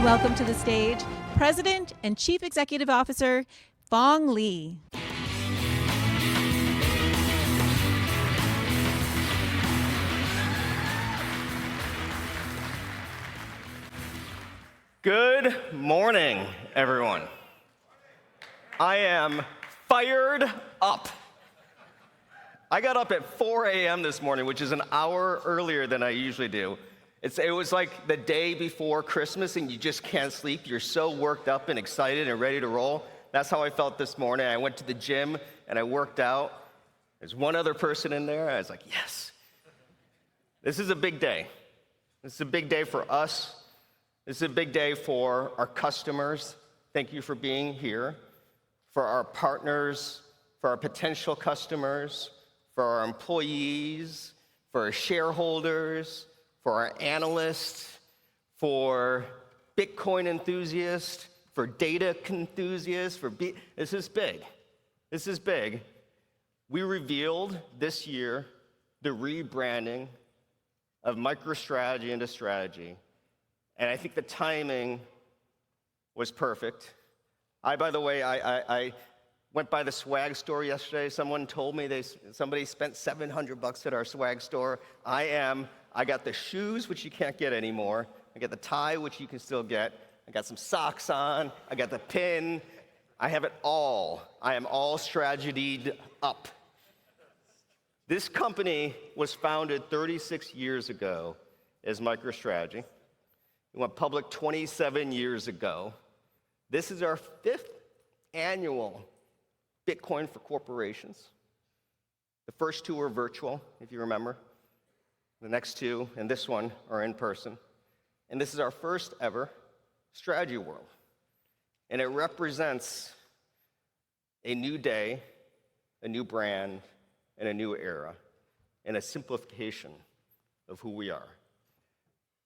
welcome to the stage President and Chief Executive Officer, Phong Le. Good morning, everyone. I am fired up. I got up at 4 a.m. this morning, which is an hour earlier than I usually do. It was like the day before Christmas and you just can't sleep. You're so worked up and excited and ready to roll. That's how I felt this morning. I went to the gym and I worked out. There's one other person in there. I was like, yes. This is a big day. This is a big day for us. This is a big day for our customers. Thank you for being here. For our partners, for our potential customers, for our employees, for our shareholders, for our analysts, for Bitcoin enthusiasts, for data enthusiasts, this is big. This is big. We revealed this year the rebranding of MicroStrategy into Strategy. And I think the timing was perfect. By the way, I went by the swag store yesterday. Someone told me somebody spent $700 at our swag store. I got the shoes, which you can't get anymore. I got the tie, which you can still get. I got some socks on. I got the pin. I have it all. I am all strategied up. This company was founded 36 years ago as MicroStrategy. It went public 27 years ago. This is our 5th annual Bitcoin for Corporations. The first 2 were virtual, if you remember. The next 2 and this one are in person. And this is our first ever Strategy World. And it represents a new day, a new brand, and a new era, and a simplification of who we are.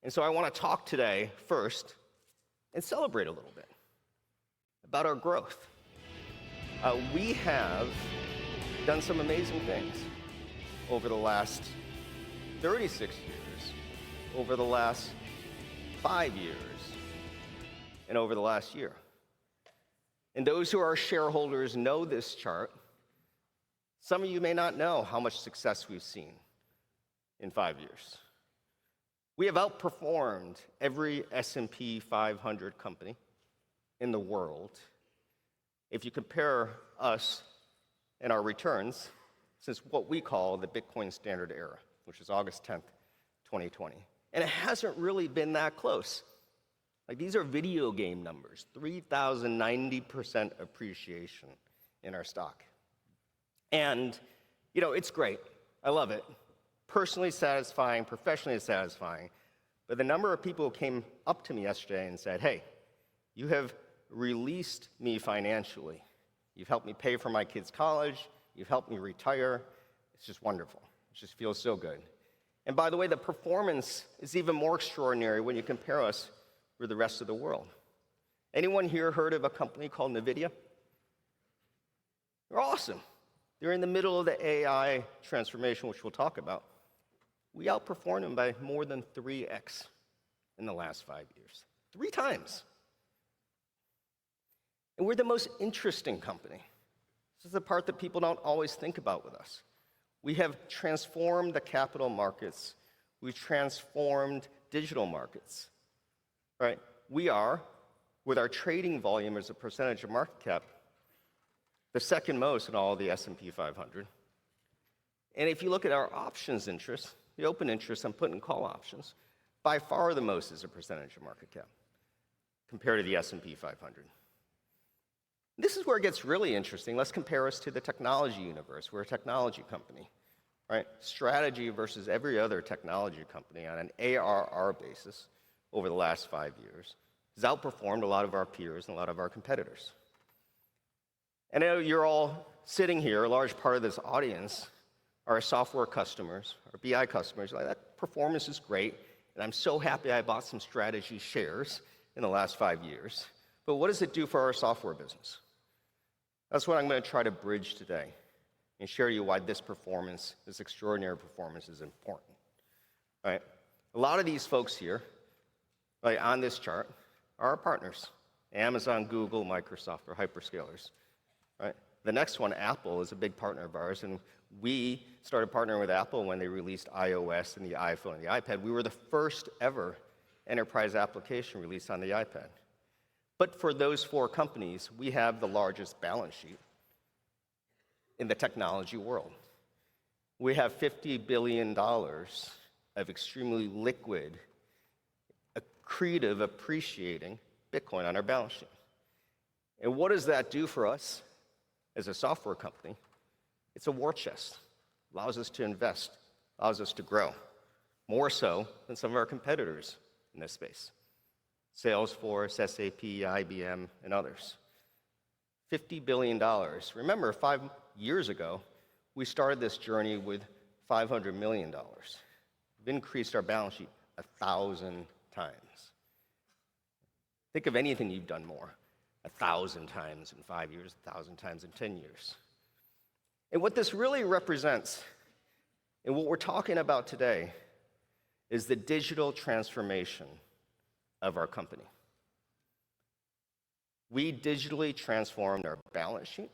And so I want to talk today first and celebrate a little bit about our growth. We have done some amazing things over the last 36 years, over the last 5 years, and over the last year. And those who are shareholders know this chart. Some of you may not know how much success we've seen in 5 years. We have outperformed every S&P 500 company in the world. If you compare us and our returns since what we call the Bitcoin standard era, which is August 10th, 2020. And it hasn't really been that close. Like, these are video game numbers, 3,090% appreciation in our stock. And, it's great. I love it. Personally satisfying, professionally satisfying. But the number of people who came up to me yesterday and said, hey, you have released me financially. You've helped me pay for my kids' college. You've helped me retire. It's just wonderful. It just feels so good. And by the way, the performance is even more extraordinary when you compare us with the rest of the world. Anyone here heard of a company called NVIDIA? They're awesome. They're in the middle of the AI transformation, which we'll talk about. We outperformed them by more than 3x in the last 5 years. 3 times. And we're the most interesting company. This is the part that people don't always think about with us. We have transformed the capital markets. We've transformed digital markets. Right? We are, with our trading volume as a percentage of market cap, the second most in all of the S&P 500. And if you look at our options interest, the open interest on put and call options, by far the most as a percentage of market cap compared to the S&P 500. This is where it gets really interesting. Let's compare us to the technology universe. We're a technology company, right? Strategy versus every other technology company on an ARR basis over the last 5 years has outperformed a lot of our peers and a lot of our competitors. And I know you're all sitting here, a large part of this audience are our software customers, our BI customers. Like, that performance is great, and I'm so happy I bought some strategy shares in the last 5 years. But what does it do for our software business? That's what I'm going to try to bridge today and share you why this performance, this extraordinary performance, is important. Right? A lot of these folks here, right, on this chart, are our partners. Amazon, Google, Microsoft are hyperscalers, right? The next one, Apple, is a big partner of ours, and we started partnering with Apple when they released iOS and the iPhone and the iPad. We were the first ever enterprise application released on the iPad. But for those 4 companies, we have the largest balance sheet in the technology world. We have $50 billion of extremely liquid, accretive, appreciating Bitcoin on our balance sheet. And what does that do for us as a software company? It's a war chest. Allows us to invest, allows us to grow, more so than some of our competitors in this space. Salesforce, SAP, IBM, and others. $50 billion. Remember, 5 years ago, we started this journey with $500 million. We've increased our balance sheet 1,000 times. Think of anything you've done more. 1,000 times in 5 years, 1,000 times in 10 years. And what this really represents, and what we're talking about today, is the digital transformation of our company. We digitally transformed our balance sheet.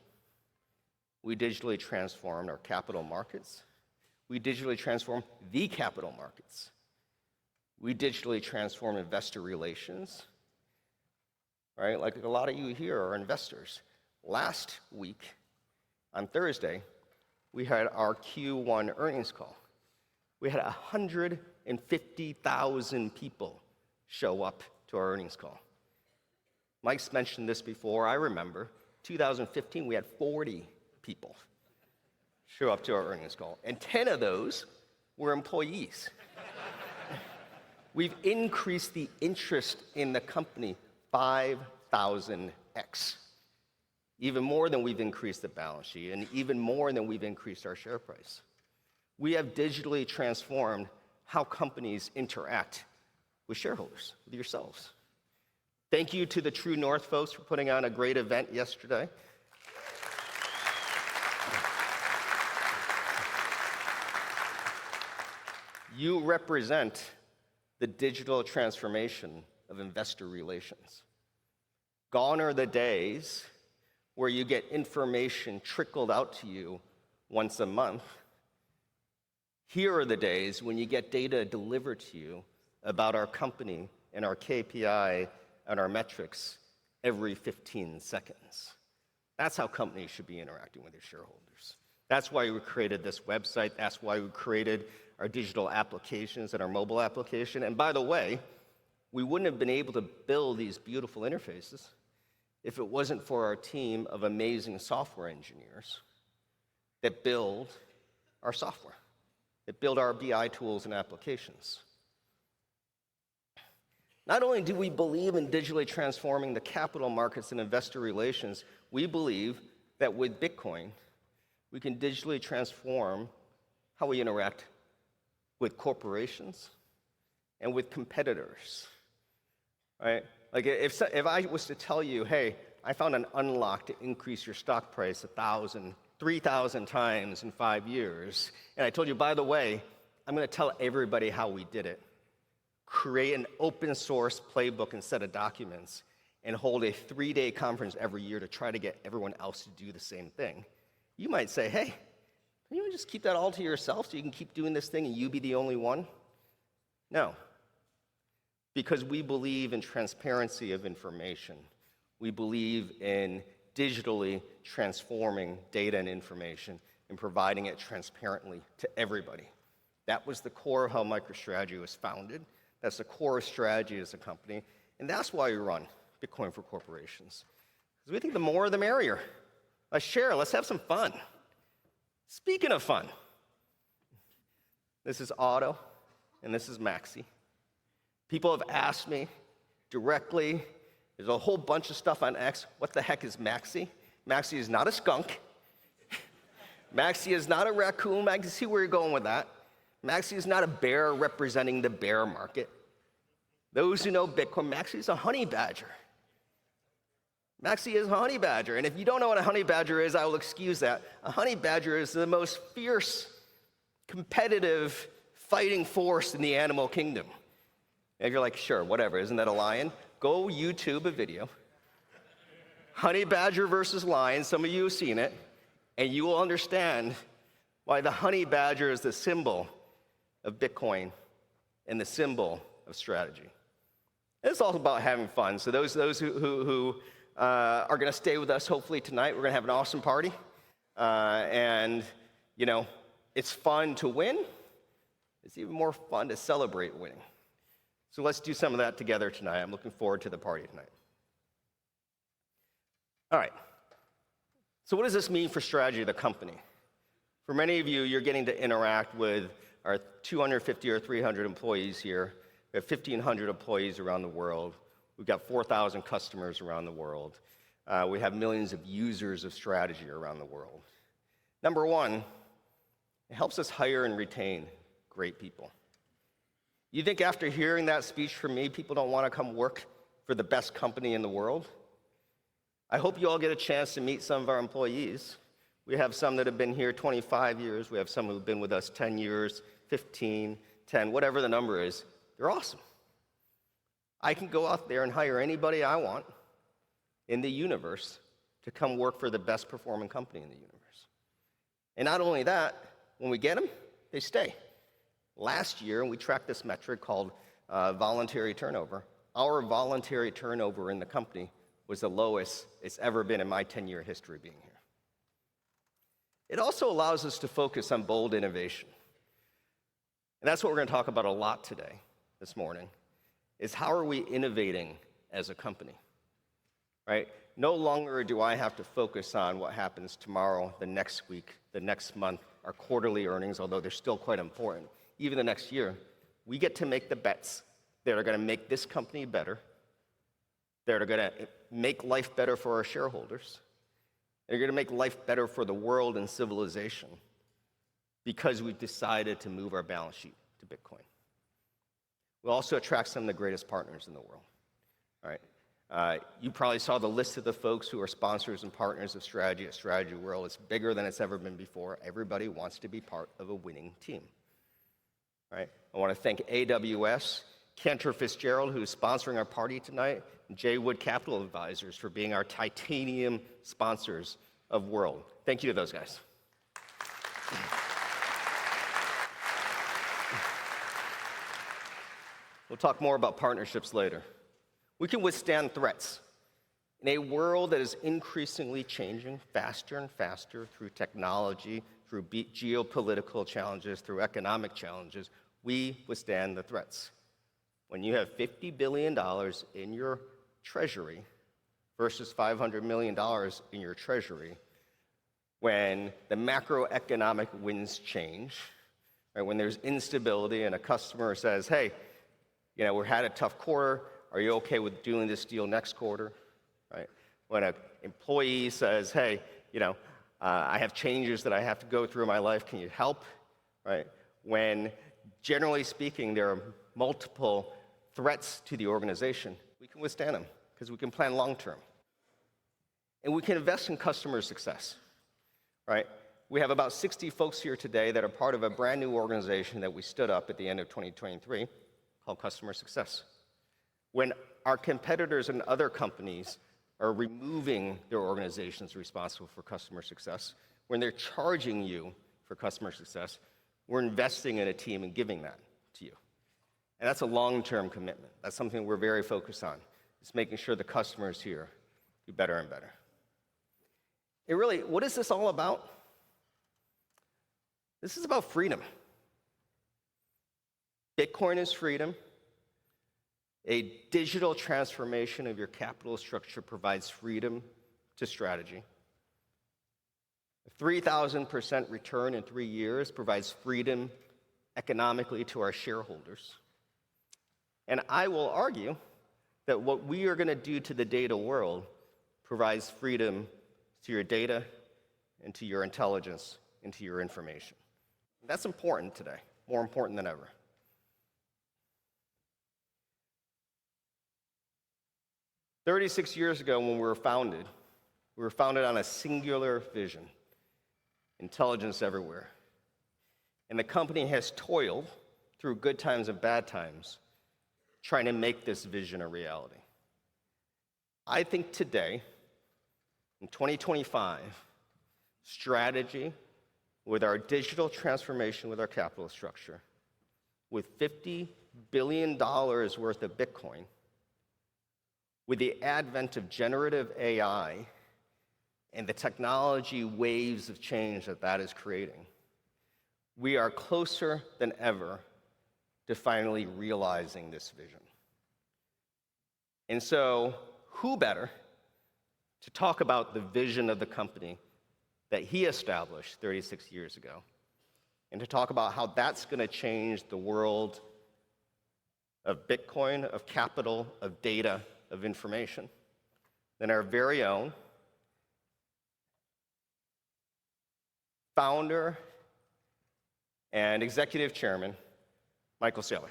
We digitally transformed our capital markets. We digitally transformed the capital markets. We digitally transformed investor relations. Right? Like a lot of you here are investors. Last week, on Thursday, we had our Q1 earnings call. We had 150,000 people show up to our earnings call. Mike's mentioned this before. I remember 2015, we had 40 people show up to our earnings call, and 10 of those were employees. We've increased the interest in the company 5,000x. Even more than we've increased the balance sheet, and even more than we've increased our share price. We have digitally transformed how companies interact with shareholders, with yourselves. Thank you to the True North folks for putting on a great event yesterday. You represent the digital transformation of investor relations. Gone are the days where you get information trickled out to you once a month. Here are the days when you get data delivered to you about our company and our KPI and our metrics every 15 seconds. That's how companies should be interacting with their shareholders. That's why we created this website. That's why we created our digital applications and our mobile application. And by the way, we wouldn't have been able to build these beautiful interfaces if it wasn't for our team of amazing software engineers that build our software, that build our BI tools and applications. Not only do we believe in digitally transforming the capital markets and investor relations, we believe that with Bitcoin, we can digitally transform how we interact with corporations and with competitors, right? Like if I was to tell you, hey, I found an unlock to increase your stock price 1,000, 3,000 times in 5 years, and I told you, by the way, I'm going to tell everybody how we did it. Create an open source playbook and set of documents, and hold a 3-day conference every year to try to get everyone else to do the same thing. You might say, hey, can you just keep that all to yourself so you can keep doing this thing and you be the only one? No. Because we believe in transparency of information. We believe in digitally transforming data and information and providing it transparently to everybody. That was the core of how MicroStrategy was founded. That's the core strategy as a company. And that's why we run Bitcoin for Corporations. Because we think the more the merrier. Let's share, let's have some fun. Speaking of fun, this is Otto and this is Maxi. People have asked me directly, there's a whole bunch of stuff on X, what the heck is Maxi? Maxi is not a skunk. Maxi is not a raccoon. I can see where you're going with that. Maxi is not a bear representing the bear market. Those who know Bitcoin, Maxi is a honey badger. Maxi is a honey badger. And if you don't know what a honey badger is, I will excuse that. A honey badger is the most fierce, competitive, fighting force in the animal kingdom. And you're like, sure, whatever, isn't that a lion? go YouTube a video, honey badger versus lion, some of you have seen it, and you will understand why the honey badger is the symbol of Bitcoin and the symbol of strategy. It's all about having fun. So those who are going to stay with us hopefully tonight, we're going to have an awesome party. And, you know, it's fun to win. It's even more fun to celebrate winning. So let's do some of that together tonight. I'm looking forward to the party tonight. All right. So what does this mean for strategy of the company? For many of you, you're getting to interact with our 250 or 300 employees here. We have 1,500 employees around the world. We've got 4,000 customers around the world. We have millions of users of strategy around the world. Number one, it helps us hire and retain great people. You think after hearing that speech from me, people don't want to come work for the best company in the world? I hope you all get a chance to meet some of our employees. We have some that have been here 25 years. We have some who have been with us 10 years, 15, 10, whatever the number is. They're awesome. I can go out there and hire anybody I want in the universe to come work for the best performing company in the universe. And not only that, when we get them, they stay. Last year, we tracked this metric called voluntary turnover. Our voluntary turnover in the company was the lowest it's ever been in my 10-year history being here. It also allows us to focus on bold innovation. And that's what we're going to talk about a lot today, this morning, is how are we innovating as a company, right? No longer do I have to focus on what happens tomorrow, the next week, the next month, our quarterly earnings, although they're still quite important, even the next year. We get to make the bets that are going to make this company better, that are going to make life better for our shareholders. They're going to make life better for the world and civilization because we've decided to move our balance sheet to Bitcoin. We'll also attract some of the greatest partners in the world. All right. You probably saw the list of the folks who are sponsors and partners of strategy at Strategy World. It's bigger than it's ever been before. Everybody wants to be part of a winning team. All right. I want to thank AWS, Cantor Fitzgerald, who's sponsoring our party tonight, and Jay Wood Capital Advisors for being our titanium sponsors of World. Thank you to those guys. We'll talk more about partnerships later. We can withstand threats. In a world that is increasingly changing faster and faster through technology, through geopolitical challenges, through economic challenges, we withstand the threats. When you have $50 billion in your treasury versus $500 million in your treasury, when the macroeconomic winds change, right, when there's instability and a customer says, hey, you know, we had a tough quarter, are you okay with doing this deal next quarter, right? When an employee says, hey, you know, I have changes that I have to go through in my life, can you help, right? When, generally speaking, there are multiple threats to the organization, we can withstand them because we can plan long term. And we can invest in customer success, right? We have about 60 folks here today that are part of a brand new organization that we stood up at the end of 2023 called Customer Success. When our competitors and other companies are removing their organizations responsible for customer success, when they're charging you for customer success, we're investing in a team and giving that to you. And that's a long-term commitment. That's something we're very focused on. It's making sure the customers here do better and better. And really, what is this all about? This is about freedom. Bitcoin is freedom. A digital transformation of your capital structure provides freedom to strategy. A 3,000% return in 3 years provides freedom economically to our shareholders. And I will argue that what we are going to do to the data world provides freedom to your data and to your intelligence and to your information. That's important today, more important than ever. "36 years ago when we were founded on a singular vision, intelligence everywhere. And the company has toiled through good times and bad times trying to make this vision a reality. I think today, in 2025, strategy with our digital transformation with our capital structure, with $50 billion worth of Bitcoin, with the advent of generative AI and the technology waves of change that that is creating, we are closer than ever to finally realizing this vision. And so, who better to talk about the vision of the company that he established 36 years ago, and to talk about how that's going to change the world of Bitcoin, of capital, of data, of information, than our very own founder and executive chairman, Michael Saylor.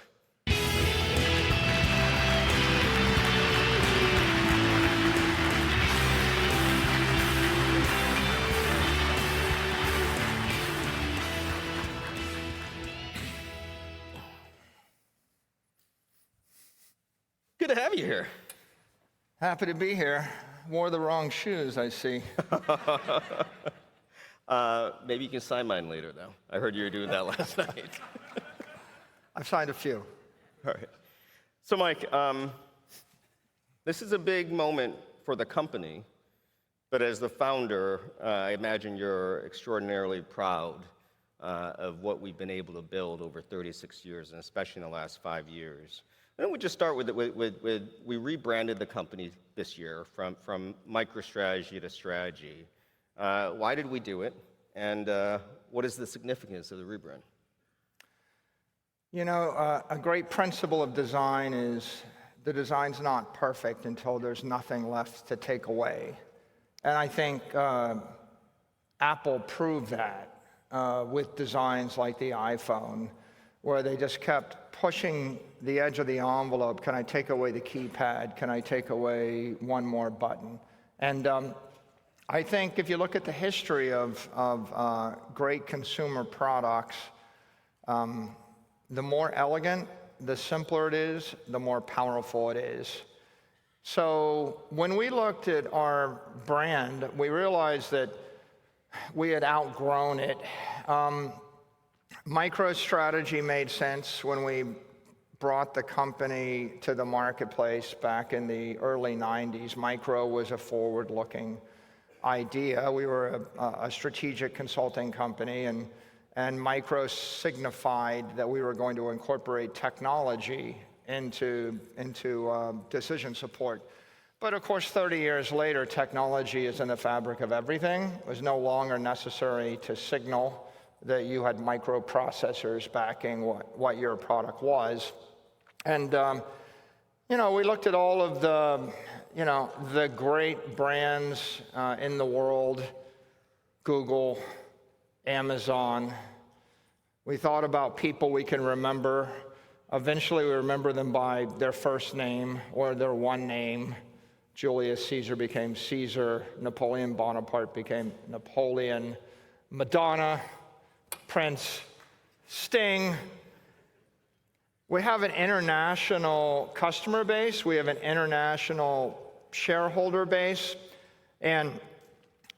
Good to have you here. Happy to be here. Wore the wrong shoes, I see. Maybe you can sign mine later, though. I heard you were doing that last night. I've signed a few. All right. So, Mike, this is a big moment for the company, but as the founder, I imagine you're extraordinarily proud of what we've been able to build over 36 years, and especially in the last 5 years. And we just start with we rebranded the company this year from MicroStrategy to Strategy. Why did we do it? And what is the significance of the rebrand? You know, a great principle of design is the design's not perfect until there's nothing left to take away. And I think Apple proved that with designs like the iPhone, where they just kept pushing the edge of the envelope. Can I take away the keypad? Can I take away one more button? And I think if you look at the history of great consumer products, the more elegant, the simpler it is, the more powerful it is. So when we looked at our brand, we realized that we had outgrown it. MicroStrategy made sense when we brought the company to the marketplace back in the early 90s. Micro was a forward-looking idea. We were a strategic consulting company, and Micro signified that we were going to incorporate technology into decision support. But of course, 30 years later, technology is in the fabric of everything. It was no longer necessary to signal that you had microprocessors backing what your product was. And, we looked at all of the great brands in the world, Google, Amazon. We thought about people we can remember. Eventually, we remember them by their first name or their one name. Julius Caesar became Caesar. Napoleon Bonaparte became Napoleon. Madonna, Prince, Sting. We have an international customer base. We have an international shareholder base. And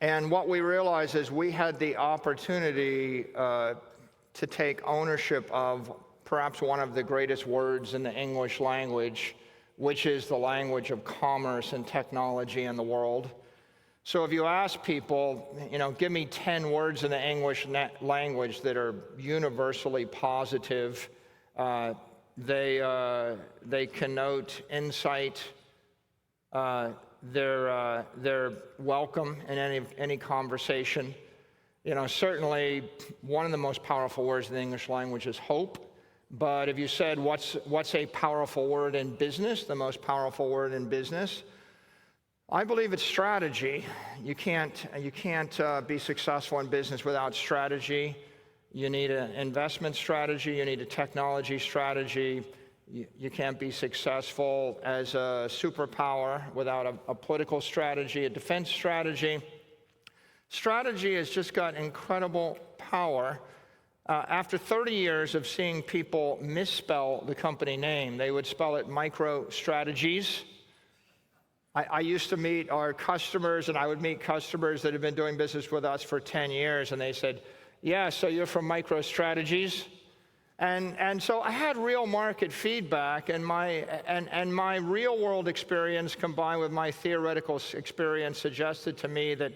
what we realized is we had the opportunity to take ownership of perhaps one of the greatest words in the English language, which is the language of commerce and technology in the world. So if you ask people, give me 10 words in the English language that are universally positive, they connote insight, they're welcome in any conversation. Certainly one of the most powerful words in the English language is hope. But if you said, what's a powerful word in business, the most powerful word in business, I believe it's strategy. You can't be successful in business without strategy. You need an investment strategy. You need a technology strategy. You can't be successful as a superpower without a political strategy, a defense strategy. Strategy has just got incredible power. After 30 years of seeing people misspell the company name, they would spell it MicroStrategies. I used to meet our customers, and I would meet customers that have been doing business with us for 10 years, and they said, yeah, so you're from MicroStrategies? And so I had real market feedback, and my real world experience combined with my theoretical experience suggested to me that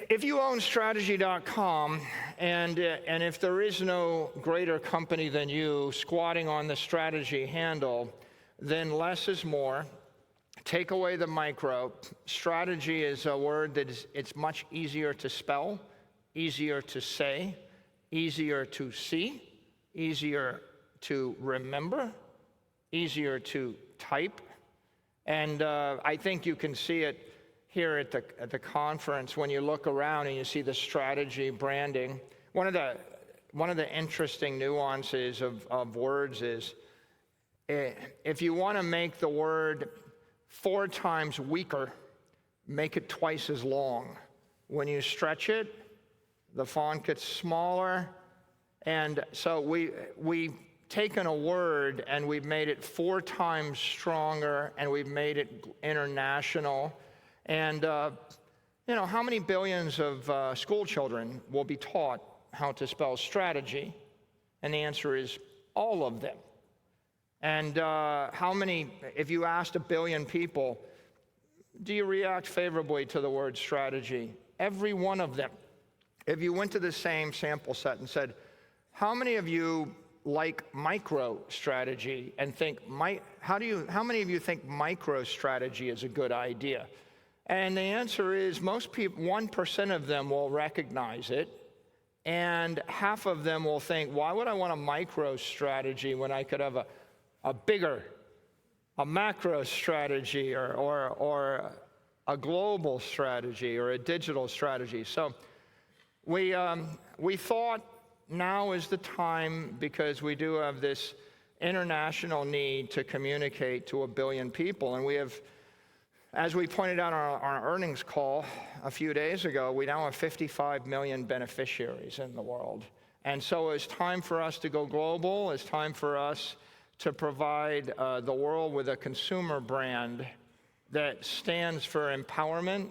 if you own strategy.com, and if there is no greater company than you squatting on the strategy handle, then less is more. Take away the micro. Strategy is a word that it's much easier to spell, easier to say, easier to see, easier to remember, easier to type. And I think you can see it here at the conference when you look around and you see the strategy branding. One of the interesting nuances of words is if you want to make the word 4 times weaker, make it twice as long. When you stretch it, the font gets smaller. And so we've taken a word and we've made it 4 times stronger, and we've made it international. And how many billions of school children will be taught how to spell strategy? And the answer is all of them. And how many, if you asked 1 billion people, do you react favorably to the word strategy? Every one of them. If you went to the same sample set and said, how many of you like MicroStrategy and think, how many of you think MicroStrategy is a good idea? And the answer is most people, 1% of them will recognize it, and half of them will think, why would I want a MicroStrategy when I could have a bigger, a macro strategy or a global strategy or a digital strategy? So we thought now is the time, because we do have this international need to communicate to 1 billion people. And we have, as we pointed out on our earnings call a few days ago, we now have 55 million beneficiaries in the world. And so it's time for us to go global. It's time for us to provide the world with a consumer brand that stands for empowerment,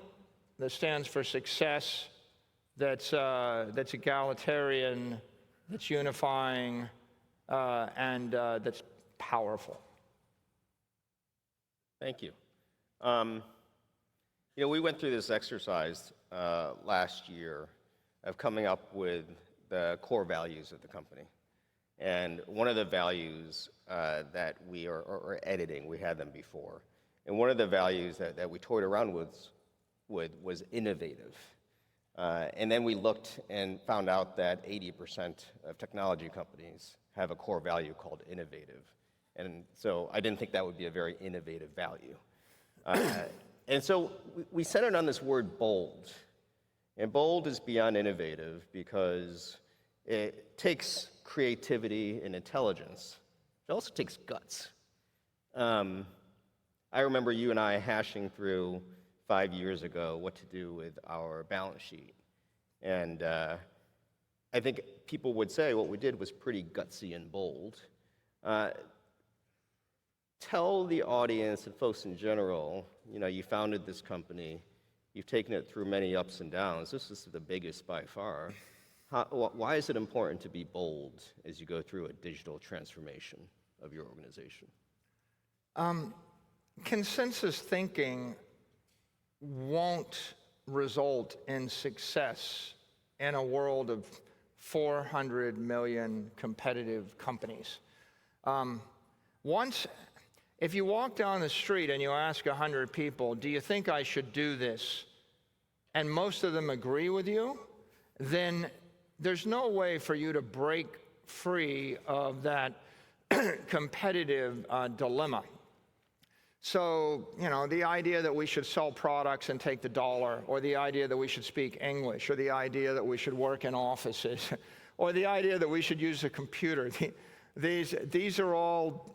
that stands for success, that's egalitarian, that's unifying, and that's powerful. Thank you. We went through this exercise last year of coming up with the core values of the company. And one of the values that we are editing, we had them before, and one of the values that we toyed around with was innovative. And then we looked and found out that 80% of technology companies have a core value called innovative. And so I didn't think that would be a very innovative value. And so we centered on this word bold. And bold is beyond innovative because it takes creativity and intelligence. It also takes guts. I remember you and I hashing through 5 years ago what to do with our balance sheet. And I think people would say what we did was pretty gutsy and bold. Tell the audience and folks in general, you founded this company, you've taken it through many ups and downs. This is the biggest by far. Why is it important to be bold as you go through a digital transformation of your organization? Consensus thinking won't result in success in a world of 400 million competitive companies. If you walk down the street and you ask 100 people, do you think I should do this? And most of them agree with you, then there's no way for you to break free of that competitive dilemma. So, the idea that we should sell products and take the dollar, or the idea that we should speak English, or the idea that we should work in offices, or the idea that we should use a computer, these are all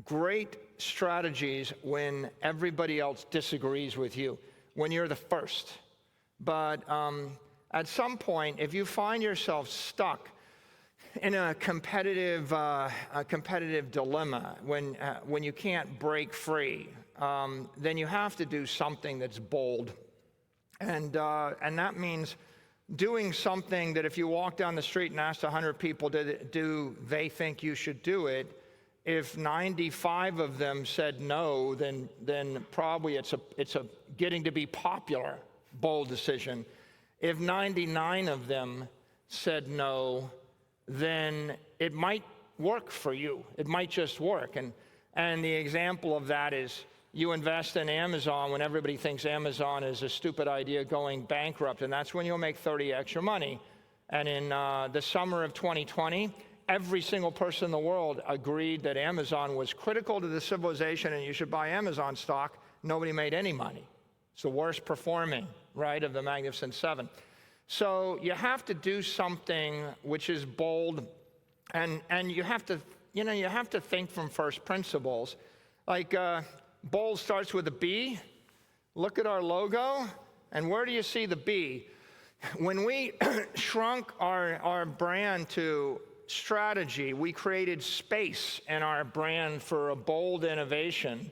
great strategies when everybody else disagrees with you, when you're the first. But at some point, if you find yourself stuck in a competitive dilemma, when you can't break free, then you have to do something that's bold. And that means doing something that if you walk down the street and ask 100 people, do they think you should do it? If 95 of them said no, then probably it's a getting to be popular, bold decision. If 99 of them said no, then it might work for you. It might just work. And the example of that is you invest in Amazon when everybody thinks Amazon is a stupid idea going bankrupt, and that's when you'll make 30x your money. And in the summer of 2020, every single person in the world agreed that Amazon was critical to the civilization and you should buy Amazon stock. Nobody made any money. It's the worst performing, right, of the Magnificent Seven. So you have to do something which is bold, and you have to think from first principles. Like bold starts with a B. Look at our logo, and where do you see the B? When we shrunk our brand to strategy, we created space in our brand for a bold innovation,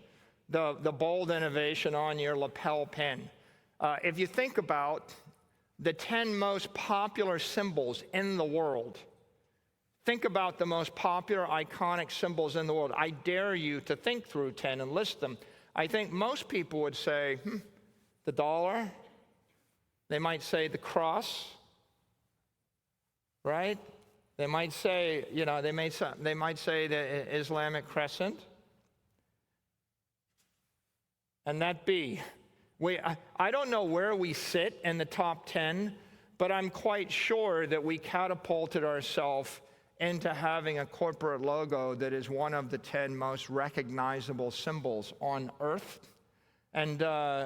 the bold innovation on your lapel pin. If you think about the 10 most popular symbols in the world, think about the most popular iconic symbols in the world. I dare you to think through 10 and list them. I think most people would say the dollar. They might say the cross, right? They might say, they might say the Islamic crescent. And that B. I don't know where we sit in the top 10, but I'm quite sure that we catapulted ourselves into having a corporate logo that is one of the 10 most recognizable symbols on Earth. And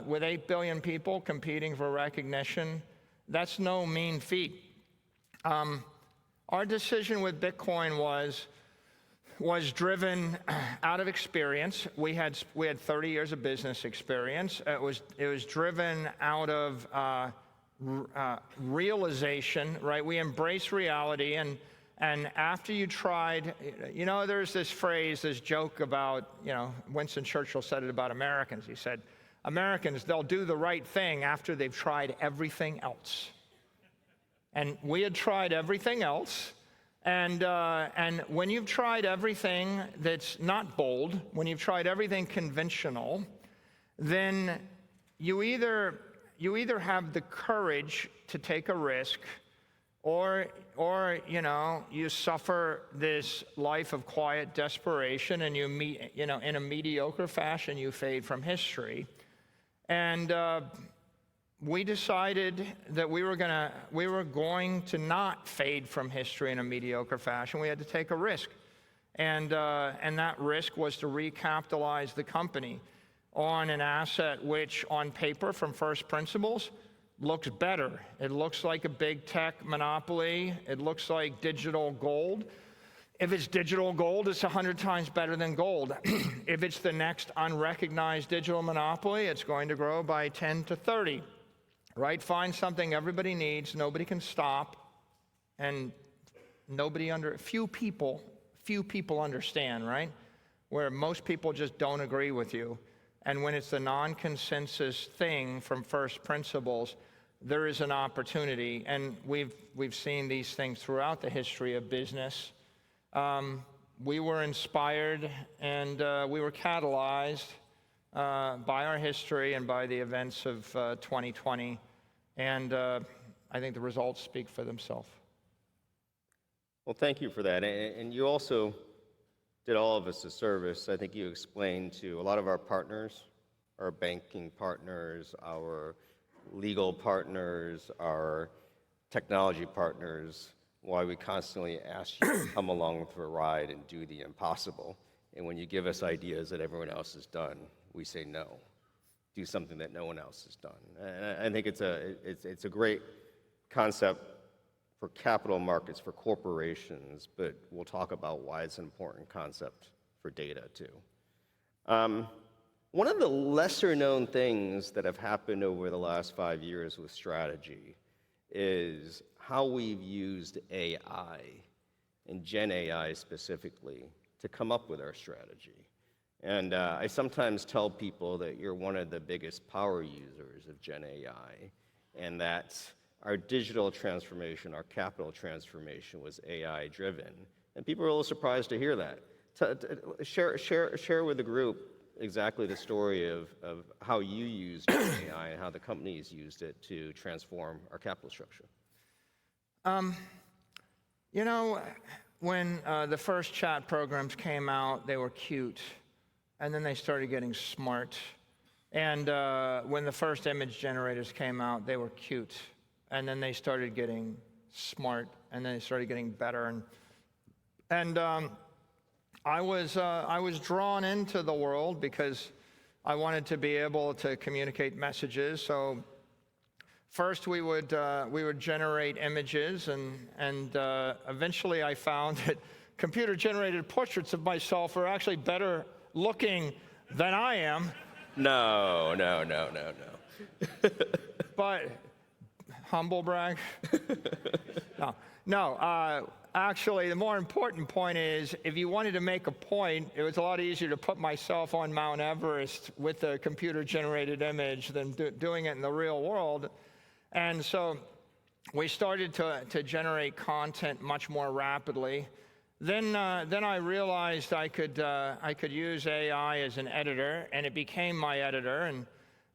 with 8 billion people competing for recognition, that's no mean feat. Our decision with Bitcoin was driven out of experience. We had 30 years of business experience. It was driven out of realization, right? We embrace reality, and after you tried, there's this phrase, this joke about, Winston Churchill said it about Americans. He said, Americans, they'll do the right thing after they've tried everything else. And we had tried everything else. And when you've tried everything that's not bold, when you've tried everything conventional, then you either have the courage to take a risk, or you suffer this life of quiet desperation, and you meet, in a mediocre fashion, you fade from history. And we decided that we were going to not fade from history in a mediocre fashion. We had to take a risk, and that risk was to recapitalize the company on an asset which, on paper, from first principles, looks better. It looks like a big tech monopoly. It looks like digital gold. If it's digital gold, it's 100 times better than gold. If it's the next unrecognized digital monopoly, it's going to grow by 10 to 30. Right? Find something everybody needs, nobody can stop, and few people understand, right? Where most people just don't agree with you. And when it's a non-consensus thing from first principles, there is an opportunity. And we've seen these things throughout the history of business. We were inspired and we were catalyzed by our history and by the events of 2020. And I think the results speak for themselves. Well, thank you for that. And you also did all of us a service. I think you explained to a lot of our partners, our banking partners, our legal partners, our technology partners, why we constantly ask you to come along for a ride and do the impossible. And when you give us ideas that everyone else has done, we say no. Do something that no one else has done. And I think it's a great concept for capital markets, for corporations, but we'll talk about why it's an important concept for data too. One of the lesser known things that have happened over the last 5 years with strategy is how we've used AI, and Gen AI specifically, to come up with our strategy. And I sometimes tell people that you're one of the biggest power users of Gen AI, and that our digital transformation, our capital transformation was AI driven. And people are a little surprised to hear that. Share with the group exactly the story of how you used AI and how the companies used it to transform our capital structure. You know, when the first chat programs came out, they were cute, and then they started getting smart. And when the first image generators came out, they were cute, and then they started getting smart, and then they started getting better. And I was drawn into the world because I wanted to be able to communicate messages. So first we would generate images, and eventually I found that computer-generated portraits of myself are actually better looking than I am. No. But humble brag. No. Actually, the more important point is, if you wanted to make a point, it was a lot easier to put myself on Mount Everest with a computer-generated image than doing it in the real world. And so we started to generate content much more rapidly. Then I realized I could use AI as an editor, and it became my editor. And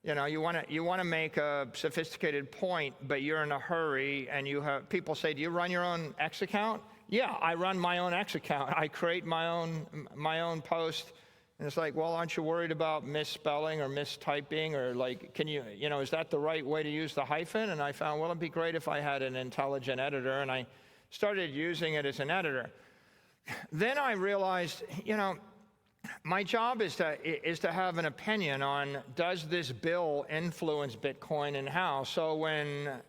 you know, you want to make a sophisticated point, but you're in a hurry, and you have people say, "Do you run your own X account?" Yeah, I run my own X account. I create my own post, and it's like, well, aren't you worried about misspelling or mistyping, or like, is that the right way to use the hyphen? And I found, well, it'd be great if I had an intelligent editor, and I started using it as an editor. Then I realized, my job is to have an opinion on, does this bill influence Bitcoin and how? So when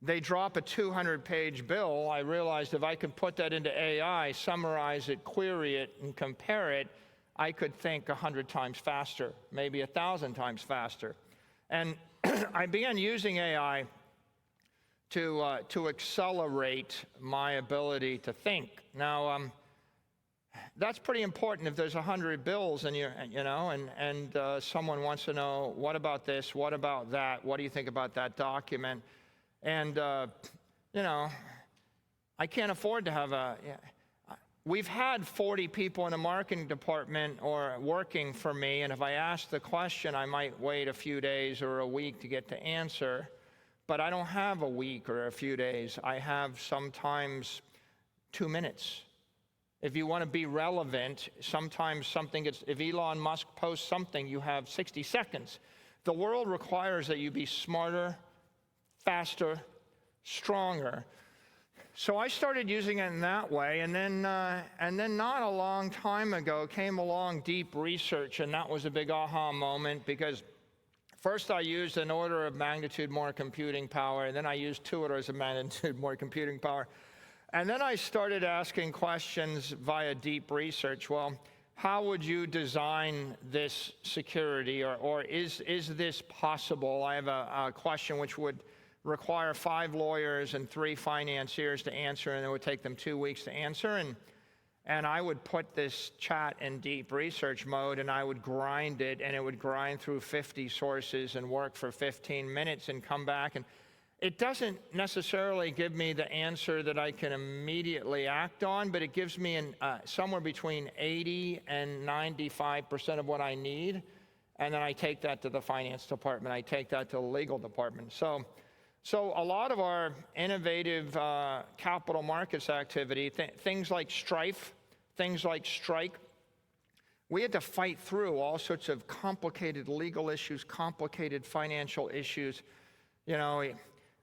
they drop a 200-page bill, I realized if I could put that into AI, summarize it, query it, and compare it, I could think 100 times faster, maybe 1,000 times faster. And I began using AI to accelerate my ability to think. Now, that's pretty important if there's 100 bills and someone wants to know, what about this, what about that, what do you think about that document? And, I can't afford to have we've had 40 people in the marketing department or working for me, and if I ask the question, I might wait a few days or a week to get the answer. But I don't have a week or a few days. I have sometimes 2 minutes. If you want to be relevant, sometimes if Elon Musk posts something, you have 60 seconds. The world requires that you be smarter, faster, stronger. So I started using it in that way, and then not a long time ago came along deep research, and that was a big aha moment, because first I used an order of magnitude more computing power, and then I used 2 orders of magnitude more computing power. And then I started asking questions via deep research. Well, how would you design this security, or is this possible? I have a question which would require 5 lawyers and 3 financiers to answer, and it would take them 2 weeks to answer. And I would put this chat in deep research mode, and I would grind it, and it would grind through 50 sources and work for 15 minutes and come back. And it doesn't necessarily give me the answer that I can immediately act on, but it gives me somewhere between 80 and 95% of what I need. And then I take that to the finance department. I take that to the legal department. So a lot of our innovative capital markets activity, things like Strife, things like Strike, we had to fight through all sorts of complicated legal issues, complicated financial issues.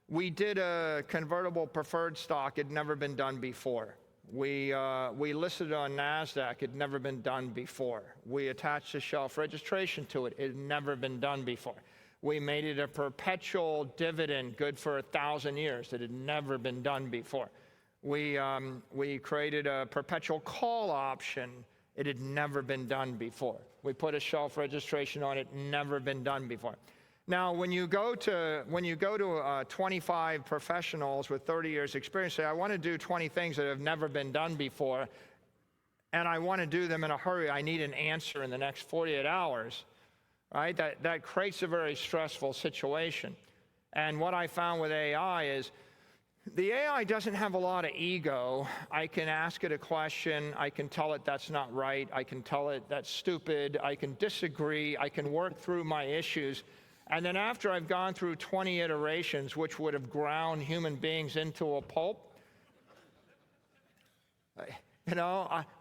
We did a convertible preferred stock. It had never been done before. We listed it on NASDAQ. It had never been done before. We attached a shelf registration to it. It had never been done before. We made it a perpetual dividend, good for 1,000 years. It had never been done before. We created a perpetual call option. It had never been done before. We put a shelf registration on it. Never been done before. Now, when you go to 25 professionals with 30 years experience, say, I want to do 20 things that have never been done before, and I want to do them in a hurry. I need an answer in the next 48 hours, right? That creates a very stressful situation. And what I found with AI is the AI doesn't have a lot of ego. I can ask it a question. I can tell it that's not right. I can tell it that's stupid. I can disagree. I can work through my issues. And then after I've gone through 20 iterations, which would have ground human beings into a pulp,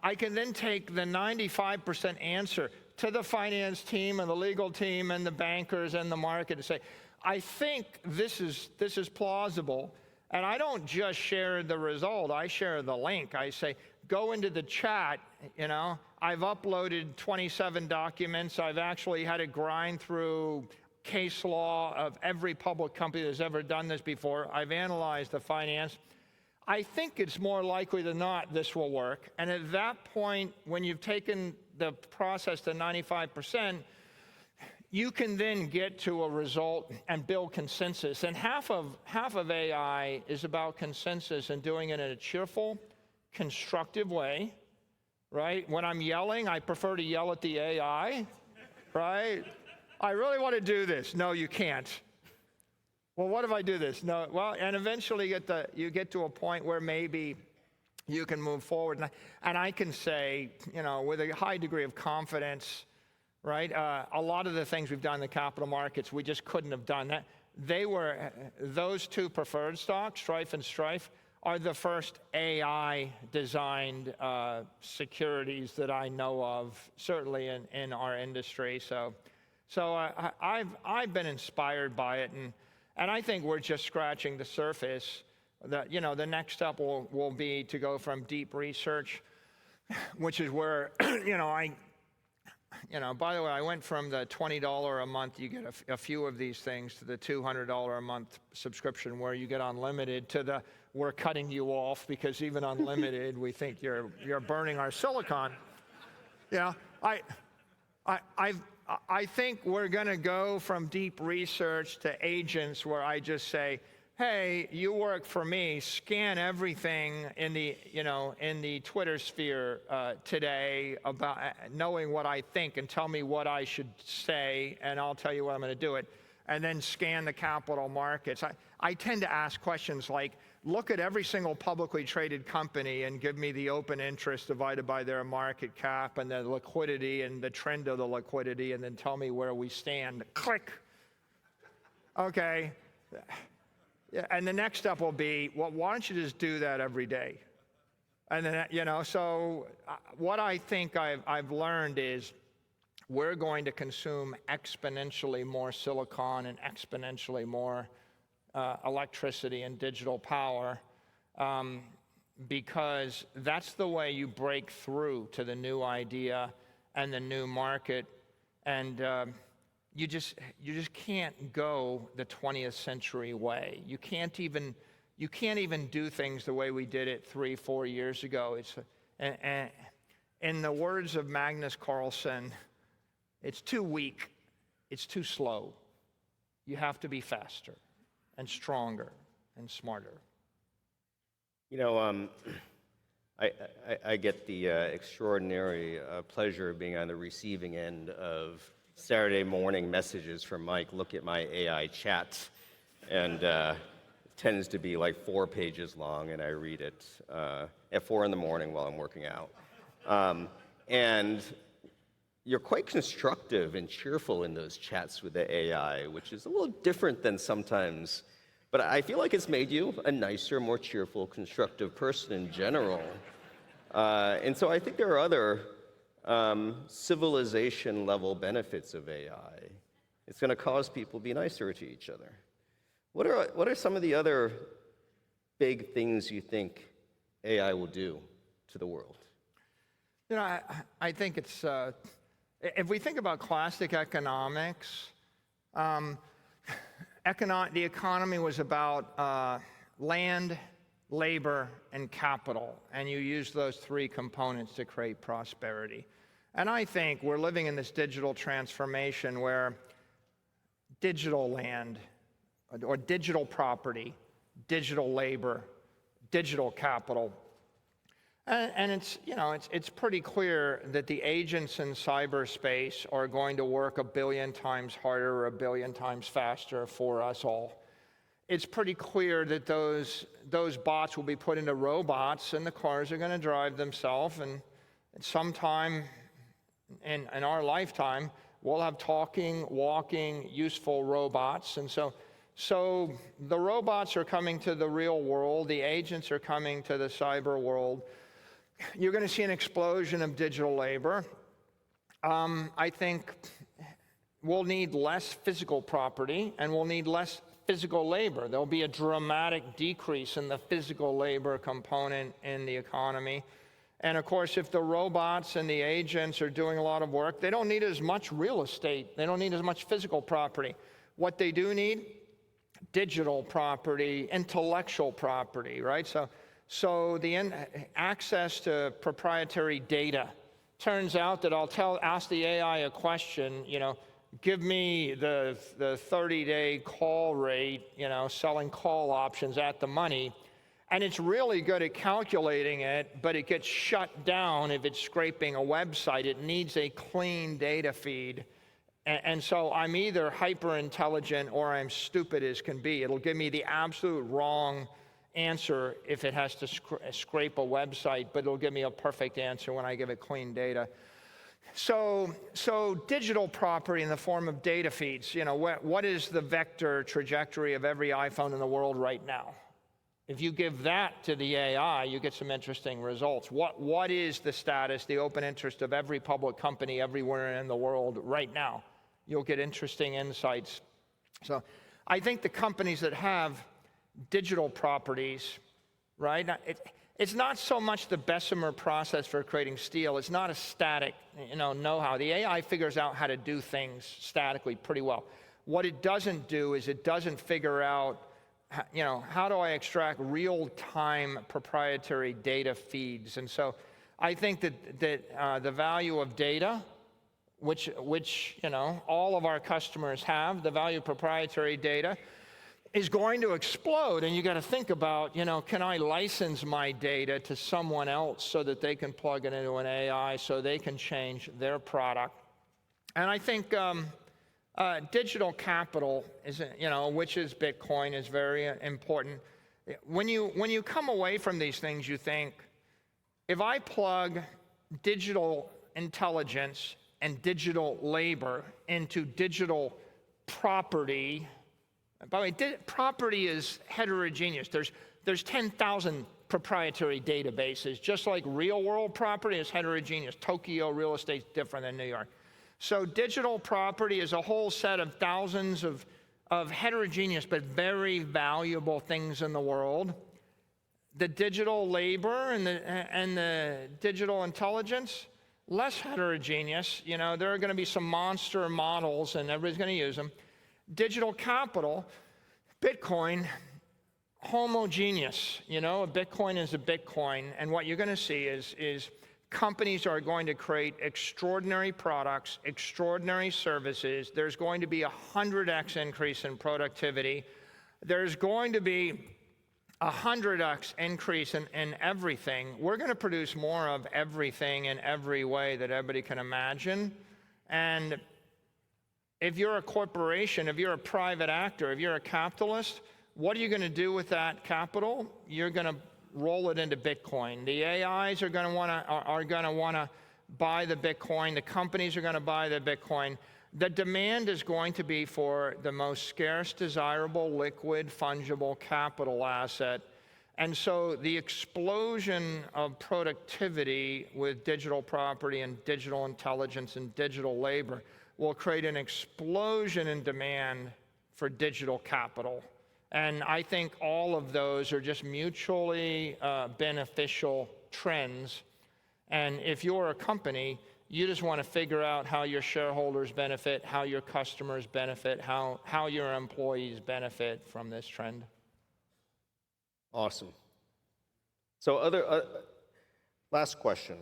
I can then take the 95% answer to the finance team and the legal team and the bankers and the market and say, I think this is plausible. And I don't just share the result, I share the link. I say, go into the chat, I've uploaded 27 documents. I've actually had to grind through case law of every public company that's ever done this before. I've analyzed the finance. I think it's more likely than not this will work. And at that point, when you've taken the process to 95%, you can then get to a result and build consensus. And half of AI is about consensus and doing it in a cheerful, constructive way, right? When I'm yelling, I prefer to yell at the AI, right? I really want to do this. No, you can't. Well, what if I do this? No, well, and eventually you get to a point where maybe you can move forward. And I can say, with a high degree of confidence, right? A lot of the things we've done in the capital markets, we just couldn't have done that. Those two preferred stocks, Strife and Strife, are the first AI-designed securities that I know of, certainly in our industry. So I've been inspired by it, and I think we're just scratching the surface. The next step will be to go from deep research, which is where by the way, I went from the $20 a month, you get a few of these things, to the $200 a month subscription where you get unlimited, to the we're cutting you off because even unlimited, we think you're burning our silicon. I think we're going to go from deep research to agents where I just say, hey, you work for me, scan everything in the Twitter sphere today about knowing what I think and tell me what I should say, and I'll tell you what I'm going to do it. And then scan the capital markets. I tend to ask questions like, look at every single publicly traded company and give me the open interest divided by their market cap and the liquidity and the trend of the liquidity, and then tell me where we stand. Click. Okay. Yeah, and the next step will be, well, why don't you just do that every day? And then, so what I think I've learned is we're going to consume exponentially more silicon and exponentially more electricity and digital power because that's the way you break through to the new idea and the new market. And you just can't go the 20th century way. You can't even do things the way we did it 3-4 years ago. In the words of Magnus Carlsen, it's too weak, it's too slow. You have to be faster and stronger and smarter. I get the extraordinary pleasure of being on the receiving end of Saturday morning messages from Mike, look at my AI chat, and it tends to be like 4 pages long, and I read it at 4 in the morning while I'm working out. And you're quite constructive and cheerful in those chats with the AI, which is a little different than sometimes, but I feel like it's made you a nicer, more cheerful, constructive person in general. And so I think there are other civilization-level benefits of AI. It's going to cause people to be nicer to each other. What are some of the other big things you think AI will do to the world? I think it's, if we think about classic economics, the economy was about land, labor, and capital, and you use those 3 components to create prosperity. And I think we're living in this digital transformation where digital land or digital property, digital labor, digital capital, And it's, you know, it's pretty clear that the agents in cyberspace are going to work 1 billion times harder or 1 billion times faster for us all. It's pretty clear that those bots will be put into robots, and the cars are going to drive themselves. And sometime in our lifetime, we'll have talking, walking, useful robots. And so the robots are coming to the real world. The agents are coming to the cyber world. You're going to see an explosion of digital labor. I think we'll need less physical property, and we'll need less physical labor. There'll be a dramatic decrease in the physical labor component in the economy. And of course, if the robots and the agents are doing a lot of work, they don't need as much real estate. They don't need as much physical property. What they do need, digital property, intellectual property, right? So the access to proprietary data. Turns out that ask the AI a question, you know, give me the 30-day call rate, you know, selling call options at the money. And it's really good at calculating it, but it gets shut down if it's scraping a website. It needs a clean data feed. And so I'm either hyper intelligent or I'm stupid as can be. It'll give me the absolute wrong answer if it has to scrape a website, but it'll give me a perfect answer when I give it clean data. So digital property in the form of data feeds, you know, what is the vector trajectory of every iPhone in the world right now? If you give that to the AI, you get some interesting results. What is the status, the open interest of every public company everywhere in the world right now? You'll get interesting insights. So I think the companies that have digital properties, right? It's not so much the Bessemer process for creating steel. It's not a static, you know-how. The AI figures out how to do things statically pretty well. What it doesn't do is it doesn't figure out, you know, how do I extract real-time proprietary data feeds? And so I think that the value of data, which you know all of our customers have, the value of proprietary data, is going to explode. And you got to think about, you know, can I license my data to someone else so that they can plug it into an AI so they can change their product? And I think digital capital is, you know, which is Bitcoin, is very important. When you come away from these things, you think, if I plug digital intelligence and digital labor into digital property. By the way, property is heterogeneous. There's 10,000 proprietary databases, just like real world property is heterogeneous. Tokyo real estate is different than New York. So digital property is a whole set of thousands of heterogeneous but very valuable things in the world. The digital labor and the digital intelligence, less heterogeneous. You know, there are going to be some monster models and everybody's going to use them. Digital capital, Bitcoin, homogeneous. You know, a Bitcoin is a Bitcoin, and what you're going to see is companies are going to create extraordinary products, extraordinary services. There's going to be a 100x increase in productivity. There's going to be a 100x increase in everything. We're going to produce more of everything in every way that everybody can imagine. And if you're a corporation, if you're a private actor, if you're a capitalist, what are you going to do with that capital? You're going to roll it into Bitcoin. The AIs are going to want to buy the Bitcoin. The companies are going to buy the Bitcoin. The demand is going to be for the most scarce, desirable, liquid, fungible capital asset. And so the explosion of productivity with digital property and digital intelligence and digital labor will create an explosion in demand for digital capital. And I think all of those are just mutually beneficial trends. And if you're a company, you just want to figure out how your shareholders benefit, how your customers benefit, how your employees benefit from this trend. Awesome. So last question.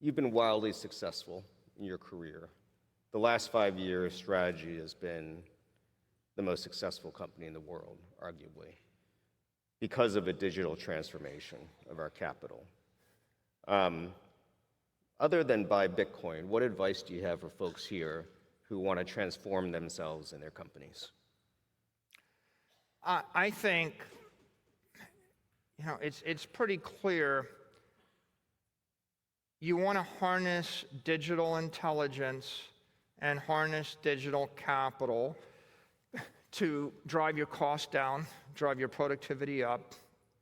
You've been wildly successful in your career. The last 5 years, Strategy has been the most successful company in the world, arguably, because of a digital transformation of our capital. Other than buy Bitcoin, what advice do you have for folks here who want to transform themselves and their companies? I think, it's pretty clear. You want to harness digital intelligence and harness digital capital to drive your costs down, drive your productivity up,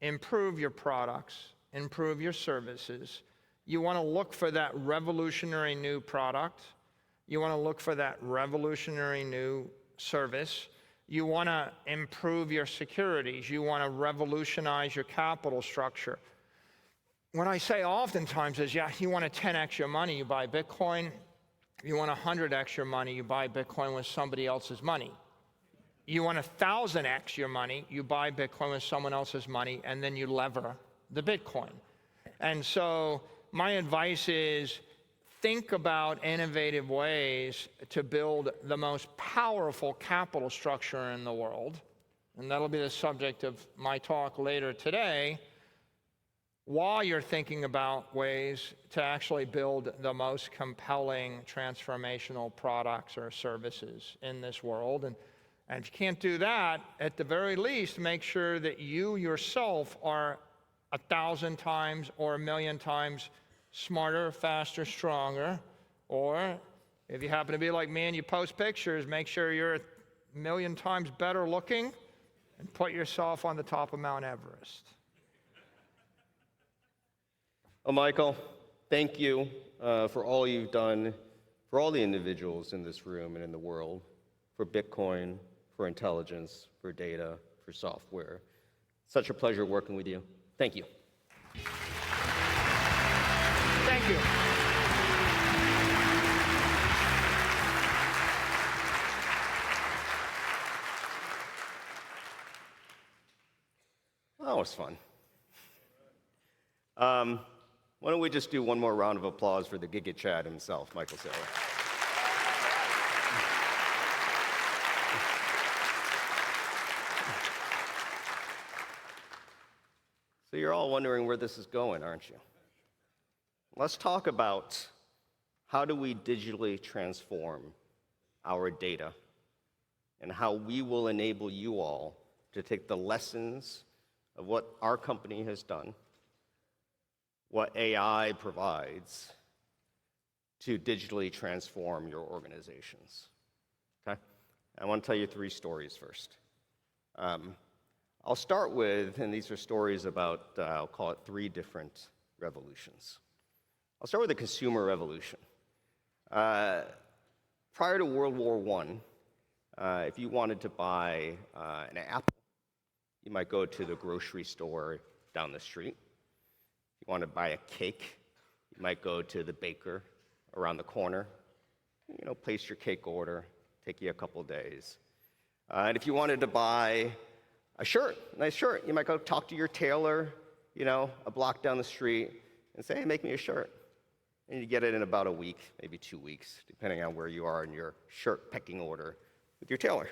improve your products, improve your services. You want to look for that revolutionary new product. You want to look for that revolutionary new service. You want to improve your securities. You want to revolutionize your capital structure. What I say oftentimes is, yeah, you want to 10x your money, you buy Bitcoin. If you want 100x your money, you buy Bitcoin with somebody else's money. You want 1,000x your money, you buy Bitcoin with someone else's money, and then you lever the Bitcoin. And so my advice is, think about innovative ways to build the most powerful capital structure in the world. And that'll be the subject of my talk later today, while you're thinking about ways to actually build the most compelling transformational products or services in this world. And if you can't do that, at the very least, make sure that you yourself are 1,000 times or 1,000,000 times smarter, faster, stronger. Or if you happen to be like me and you post pictures, make sure you're 1,000,000 times better looking and put yourself on the top of Mount Everest. Well, Michael, thank you for all you've done for all the individuals in this room and in the world, for Bitcoin, for intelligence, for data, for software. Such a pleasure working with you. Thank you. Thank you. That was fun. Why don't we just do one more round of applause for the Giga Chad himself, Michael Saylor. So you're all wondering where this is going, aren't you? Let's talk about how do we digitally transform our data and how we will enable you all to take the lessons of what our company has done, what AI provides, to digitally transform your organizations. Okay? I want to tell you 3 stories first. I'll start with, and these are stories about, I'll call it 3 different revolutions. I'll start with the consumer revolution. Prior to World War I, if you wanted to buy an apple, you might go to the grocery store down the street. If you want to buy a cake, you might go to the baker around the corner. Place your cake order, take you a couple days. And if you wanted to buy a shirt, nice shirt, you might go talk to your tailor, a block down the street, and say, hey, make me a shirt. And you get it in about a week, maybe 2 weeks, depending on where you are in your shirt pecking order with your tailor.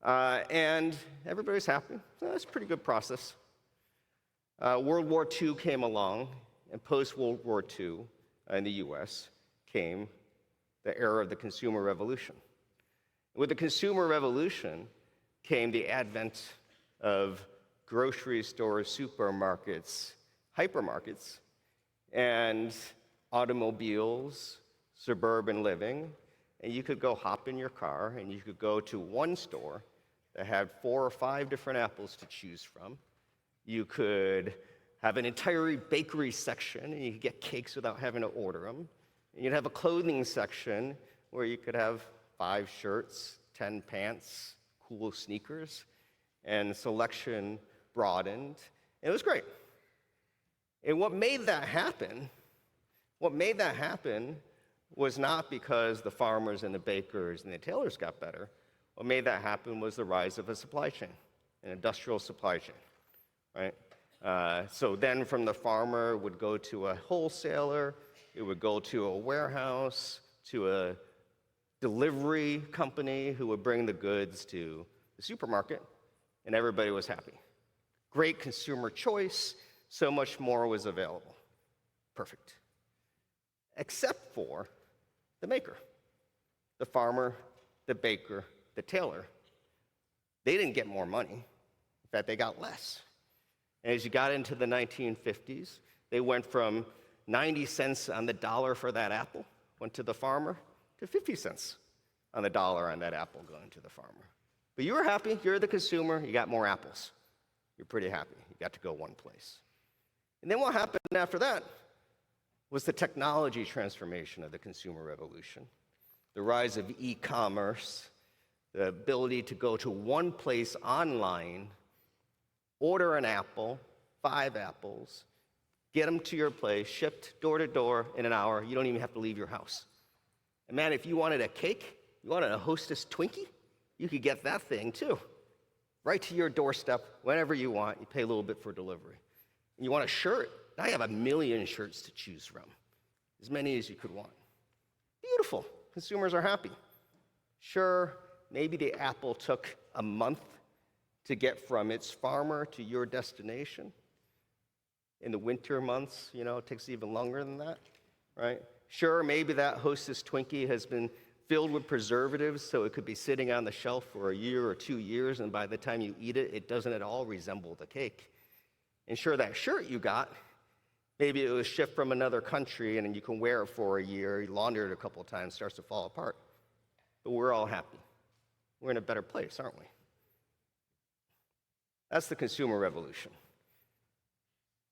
And everybody's happy. So that's a pretty good process. World War II came along, and post-World War II in the US came the era of the consumer revolution. With the consumer revolution came the advent of grocery stores, supermarkets, hypermarkets, and automobiles, suburban living, and you could go hop in your car and you could go to one store that had 4 or 5 different apples to choose from. You could have an entire bakery section and you could get cakes without having to order them. And you'd have a clothing section where you could have 5 shirts, 10 pants, cool sneakers, and selection broadened. And it was great. And what made that happen was not because the farmers and the bakers and the tailors got better. What made that happen was the rise of a supply chain, an industrial supply chain, right? So then from the farmer would go to a wholesaler, it would go to a warehouse, to a delivery company who would bring the goods to the supermarket, and everybody was happy. Great consumer choice, so much more was available. Perfect. Except for the maker, the farmer, the baker, the tailor. They didn't get more money. In fact, they got less. And as you got into the 1950s, they went from 90 cents on the dollar for that apple, went to the farmer, to 50 cents on the dollar on that apple going to the farmer. But you were happy, you're the consumer, you got more apples. You're pretty happy, you got to go one place. And then what happened after that was the technology transformation of the consumer revolution. The rise of e-commerce, the ability to go to one place online, order an apple, 5 apples, get them to your place, shipped door to door in an hour. You don't even have to leave your house. And man, if you wanted a cake, you wanted a Hostess Twinkie, you could get that thing too. Right to your doorstep, whenever you want. You pay a little bit for delivery. And you want a shirt? Now you have 1 million shirts to choose from, as many as you could want. Beautiful. Consumers are happy. Sure, maybe the apple took a month to get from its farmer to your destination. In the winter months, it takes even longer than that, right? Sure, maybe that Hostess Twinkie has been filled with preservatives, so it could be sitting on the shelf for a year or 2 years, and by the time you eat it, it doesn't at all resemble the cake. And sure, that shirt you got, maybe it was shipped from another country, and then you can wear it for a year, you launder it a couple of times, starts to fall apart. But we're all happy. We're in a better place, aren't we? That's the consumer revolution.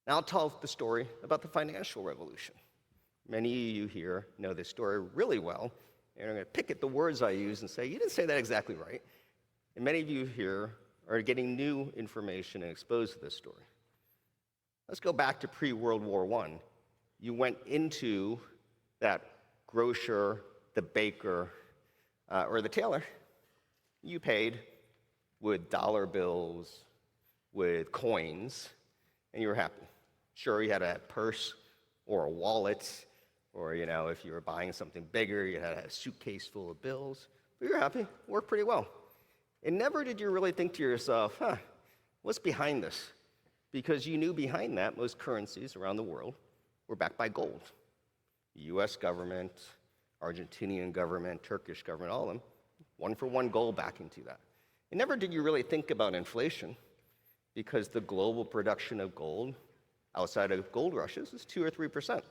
Now I'll tell the story about the financial revolution. Many of you here know this story really well, and I'm going to pick at the words I use and say, you didn't say that exactly right. And many of you here are getting new information and exposed to this story. Let's go back to pre-World War I. You went into that grocer, the baker, or the tailor. You paid with dollar bills, with coins, and you were happy. Sure, you had a purse or a wallet, or if you were buying something bigger, you had a suitcase full of bills, but you're happy, worked pretty well. And never did you really think to yourself, what's behind this? Because you knew behind that, most currencies around the world were backed by gold. The US government, Argentinian government, Turkish government, all of them, one-for-one gold backing to that. And never did you really think about inflation, because the global production of gold outside of gold rushes is 2 or 3%.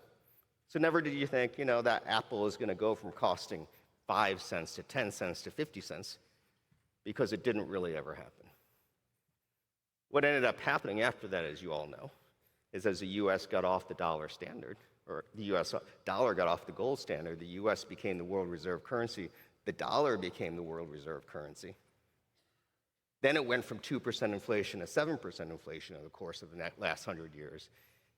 So never did you think, that apple is going to go from costing 5 cents to 10 cents to 50 cents, because it didn't really ever happen. What ended up happening after that, as you all know, is as the US got off the dollar standard, or the US dollar got off the gold standard, the US became the world reserve currency, the dollar became the world reserve currency. Then it went from 2% inflation to 7% inflation over the course of the last 100 years.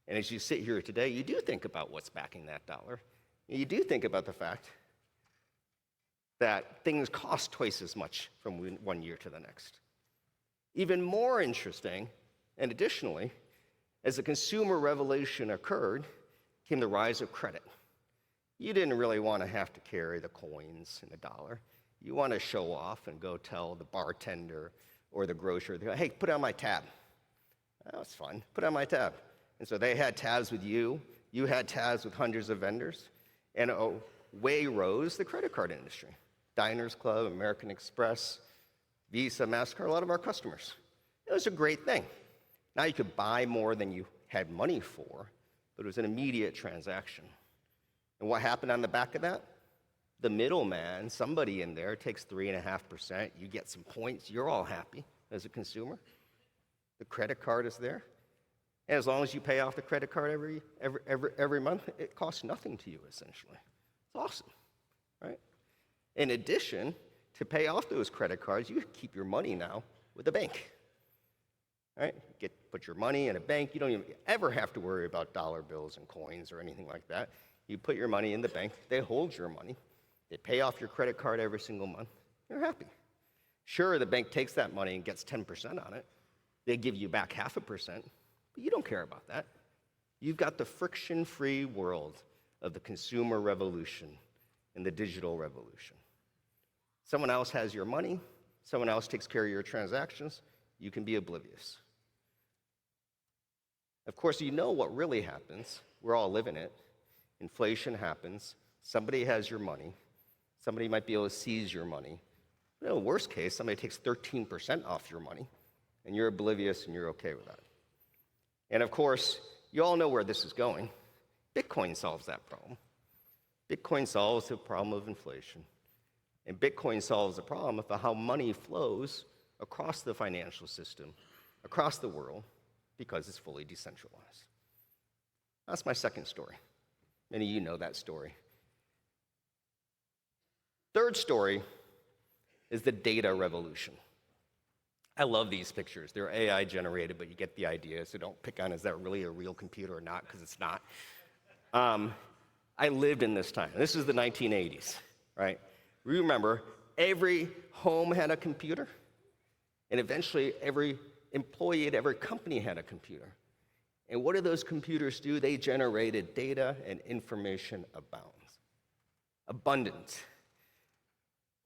And as you sit here today, you do think about what's backing that dollar. You do think about the fact that things cost twice as much from one year to the next. Even more interesting, and additionally, as the consumer revolution occurred, came the rise of credit. You didn't really want to have to carry the coins and the dollar. You want to show off and go tell the bartender or the grocer, hey, put it on my tab. That was fun. Put it on my tab. And so they had tabs with you. You had tabs with hundreds of vendors. And away rose the credit card industry. Diners Club, American Express, Visa, MasterCard, a lot of our customers. It was a great thing. Now you could buy more than you had money for, but it was an immediate transaction. And what happened on the back of that? The middleman, somebody in there, takes 3.5%. You get some points. You're all happy as a consumer. The credit card is there. And as long as you pay off the credit card every month, it costs nothing to you, essentially. It's awesome, right? In addition, to pay off those credit cards, you keep your money now with the bank. Right? Put your money in a bank. You don't even ever have to worry about dollar bills and coins or anything like that. You put your money in the bank. They hold your money. They pay off your credit card every single month. You're happy. Sure, the bank takes that money and gets 10% on it. They give you back 0.5%, but you don't care about that. You've got the friction-free world of the consumer revolution and the digital revolution. Someone else has your money. Someone else takes care of your transactions. You can be oblivious. Of course, you know what really happens. We're all living it. Inflation happens. Somebody has your money. Somebody might be able to seize your money. In the worst case, somebody takes 13% off your money, and you're oblivious and you're okay with that. And of course, you all know where this is going. Bitcoin solves that problem. Bitcoin solves the problem of inflation. And Bitcoin solves the problem of how money flows across the financial system, across the world, because it's fully decentralized. That's my second story. Many of you know that story. Third story is the data revolution. I love these pictures. They're AI generated, but you get the idea, so don't pick on is that really a real computer or not, because it's not. I lived in this time. This is the 1980s, right? Remember, every home had a computer, and eventually every employee at every company had a computer. And what did those computers do? They generated data and information abundant.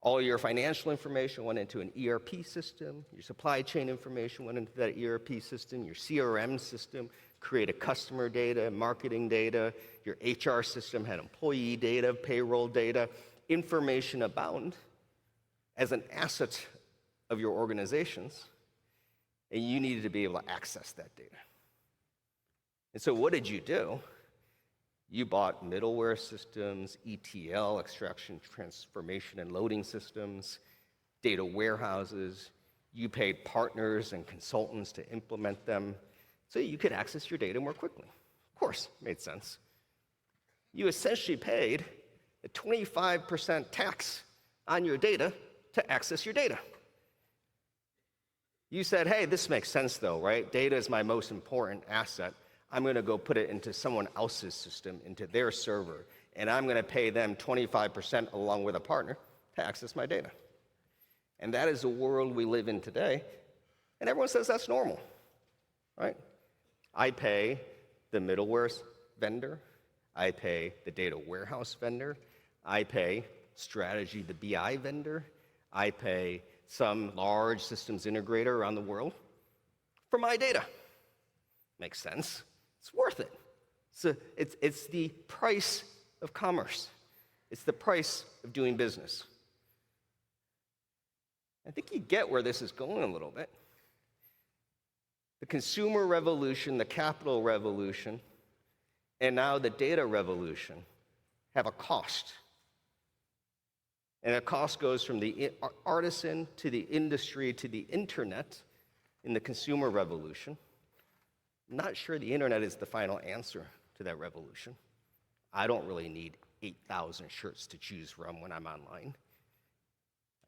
All your financial information went into an ERP system. Your supply chain information went into that ERP system. Your CRM system created customer data, marketing data. Your HR system had employee data, payroll data. Information abound as an asset of your organizations, and you needed to be able to access that data. And so what did you do? You bought middleware systems, ETL, extraction, transformation, and loading systems, data warehouses. You paid partners and consultants to implement them so you could access your data more quickly. Of course, made sense. You essentially paid a 25% tax on your data to access your data. You said, hey, this makes sense though, right? Data is my most important asset. I'm going to go put it into someone else's system, into their server, and I'm going to pay them 25% along with a partner to access my data. And that is the world we live in today, and everyone says that's normal, right? I pay the middleware vendor. I pay the data warehouse vendor. I pay Strategy, the BI vendor. I pay some large systems integrator around the world for my data. Makes sense. It's worth it. So it's the price of commerce. It's the price of doing business. I think you get where this is going a little bit. The consumer revolution, the capital revolution, and now the data revolution have a cost. And that cost goes from the artisan to the industry to the internet in the consumer revolution. I'm not sure the internet is the final answer to that revolution. I don't really need 8,000 shirts to choose from when I'm online.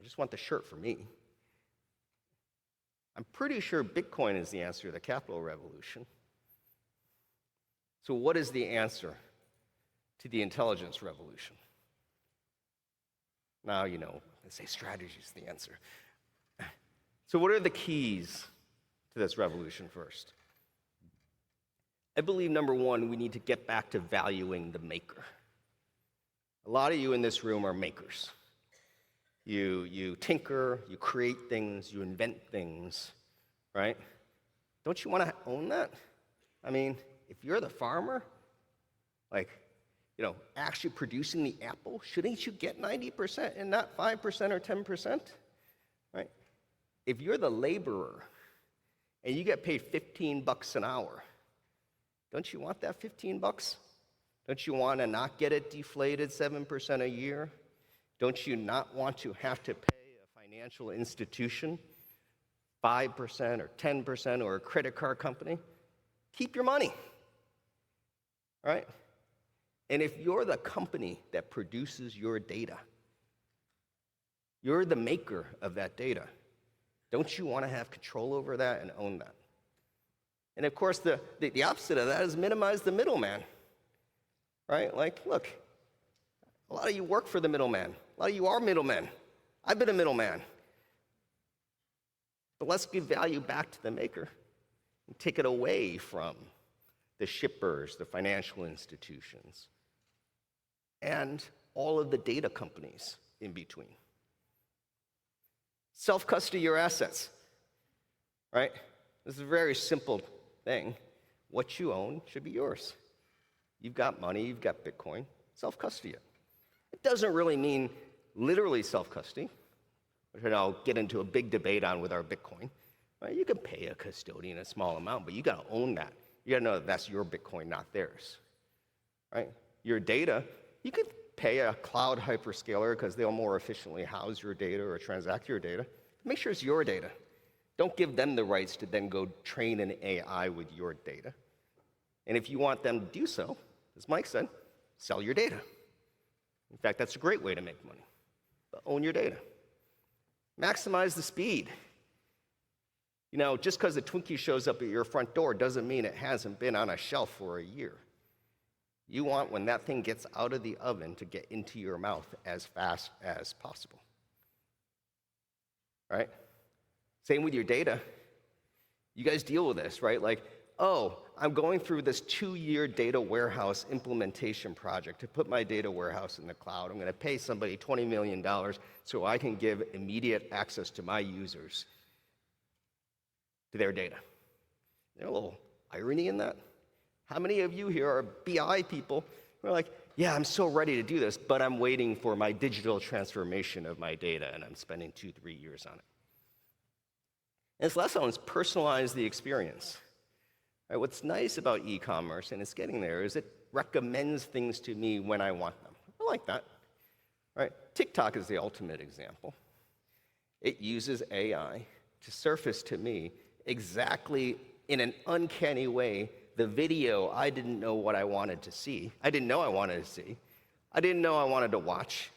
I just want the shirt for me. I'm pretty sure Bitcoin is the answer to the capital revolution. So what is the answer to the intelligence revolution? Now, you know, I say strategy is the answer. So what are the keys to this revolution first? I believe, number one, we need to get back to valuing the maker. A lot of you in this room are makers. You tinker, you create things, you invent things, right? Don't you want to own that? I mean, if you're the farmer, like, you know, actually producing the apple, shouldn't you get 90% and not 5% or 10%? Right? If you're the laborer and you get paid $15 an hour, don't you want that 15 bucks? Don't you want to not get it deflated 7% a year? Don't you not want to have to pay a financial institution 5% or 10% or a credit card company? Keep your money, right? And if you're the company that produces your data, you're the maker of that data, don't you want to have control over that and own that? And of course, the opposite of that is minimize the middleman, right? Like, look, a lot of you work for the middleman. A lot of you are middlemen. I've been a middleman. But let's give value back to the maker and take it away from the shippers, the financial institutions, and all of the data companies in between. Self-custody your assets, right? This is a very simple thing. What you own should be yours. You've got money, you've got Bitcoin, self-custody it. It doesn't really mean literally self-custody, which I'll get into a big debate on with our Bitcoin. Right? You can pay a custodian a small amount, but you got to own that. You got to know that that's your Bitcoin, not theirs. Right? Your data, you could pay a cloud hyperscaler because they'll more efficiently house your data or transact your data. Make sure it's your data. Don't give them the rights to then go train an AI with your data. And if you want them to do so, as Mike said, sell your data. In fact, that's a great way to make money. But own your data. Maximize the speed. You know, just because a Twinkie shows up at your front door doesn't mean it hasn't been on a shelf for a year. You want, when that thing gets out of the oven, to get into your mouth as fast as possible. Right? Same with your data. You guys deal with this, right? Like, oh, I'm going through this 2-year data warehouse implementation project to put my data warehouse in the cloud. I'm going to pay somebody $20 million so I can give immediate access to my users to their data. There's a little irony in that. How many of you here are BI people who are like, yeah, I'm so ready to do this, but I'm waiting for my digital transformation of my data, and I'm spending 2-3 years on it. And this last one is personalize the experience. Right, what's nice about e-commerce, and it's getting there, is it recommends things to me when I want them. I like that. Right? TikTok is the ultimate example. It uses AI to surface to me exactly in an uncanny way the video I didn't know what I wanted to see. I didn't know I wanted to see. I didn't know I wanted to watch.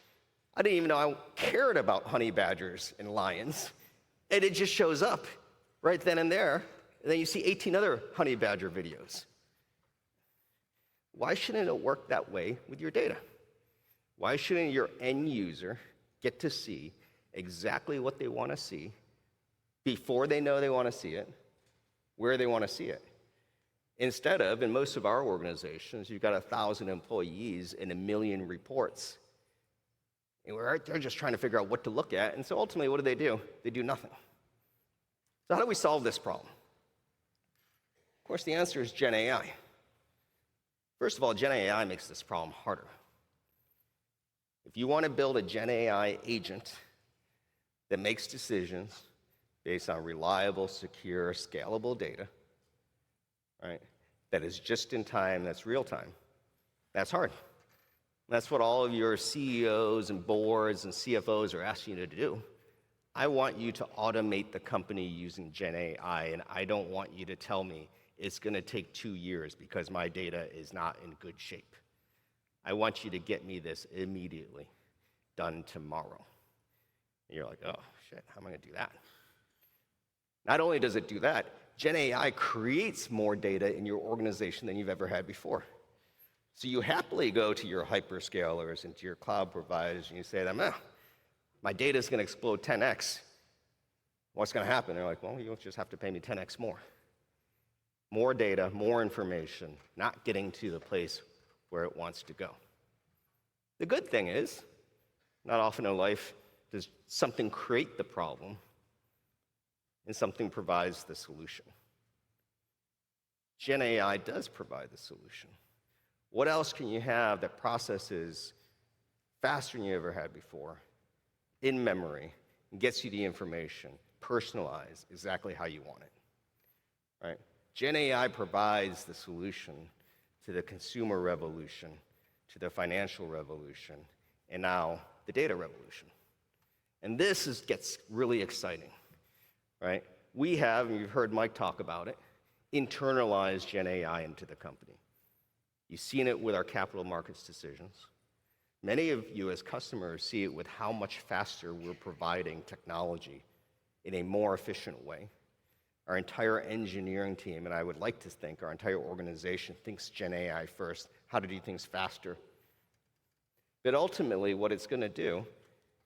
I didn't even know I cared about honey badgers and lions. And it just shows up right then and there. And then you see 18 other honey badger videos. Why shouldn't it work that way with your data? Why shouldn't your end user get to see exactly what they want to see before they know they want to see it, where they want to see it? Instead of, in most of our organizations, you've got 1,000 employees and 1 million reports. And they're just trying to figure out what to look at. And so ultimately, what do? They do nothing. So how do we solve this problem? Of course, the answer is Gen AI. First of all, Gen AI makes this problem harder. If you want to build a Gen AI agent that makes decisions based on reliable, secure, scalable data, right, that is just in time, that's real time, that's hard. That's what all of your CEOs and boards and CFOs are asking you to do. I want you to automate the company using Gen AI, and I don't want you to tell me it's going to take 2 years because my data is not in good shape. I want you to get me this immediately, done tomorrow. And you're like, oh, shit, how am I going to do that? Not only does it do that, Gen AI creates more data in your organization than you've ever had before. So you happily go to your hyperscalers and to your cloud providers and you say to them, my data is going to explode 10x. What's going to happen? They're like, well, you'll just have to pay me 10x more. More data, more information, not getting to the place where it wants to go. The good thing is, not often in life does something create the problem and something provides the solution. Gen AI does provide the solution. What else can you have that processes faster than you ever had before, in memory, and gets you the information, personalized, exactly how you want it, right? Gen AI provides the solution to the consumer revolution, to the financial revolution, and now the data revolution. And this gets really exciting, right? We have, and you've heard Mike talk about it, internalized Gen AI into the company. You've seen it with our capital markets decisions. Many of you as customers see it with how much faster we're providing technology in a more efficient way. Our entire engineering team, and I would like to think our entire organization, thinks Gen AI first, how to do things faster. But ultimately, what it's going to do,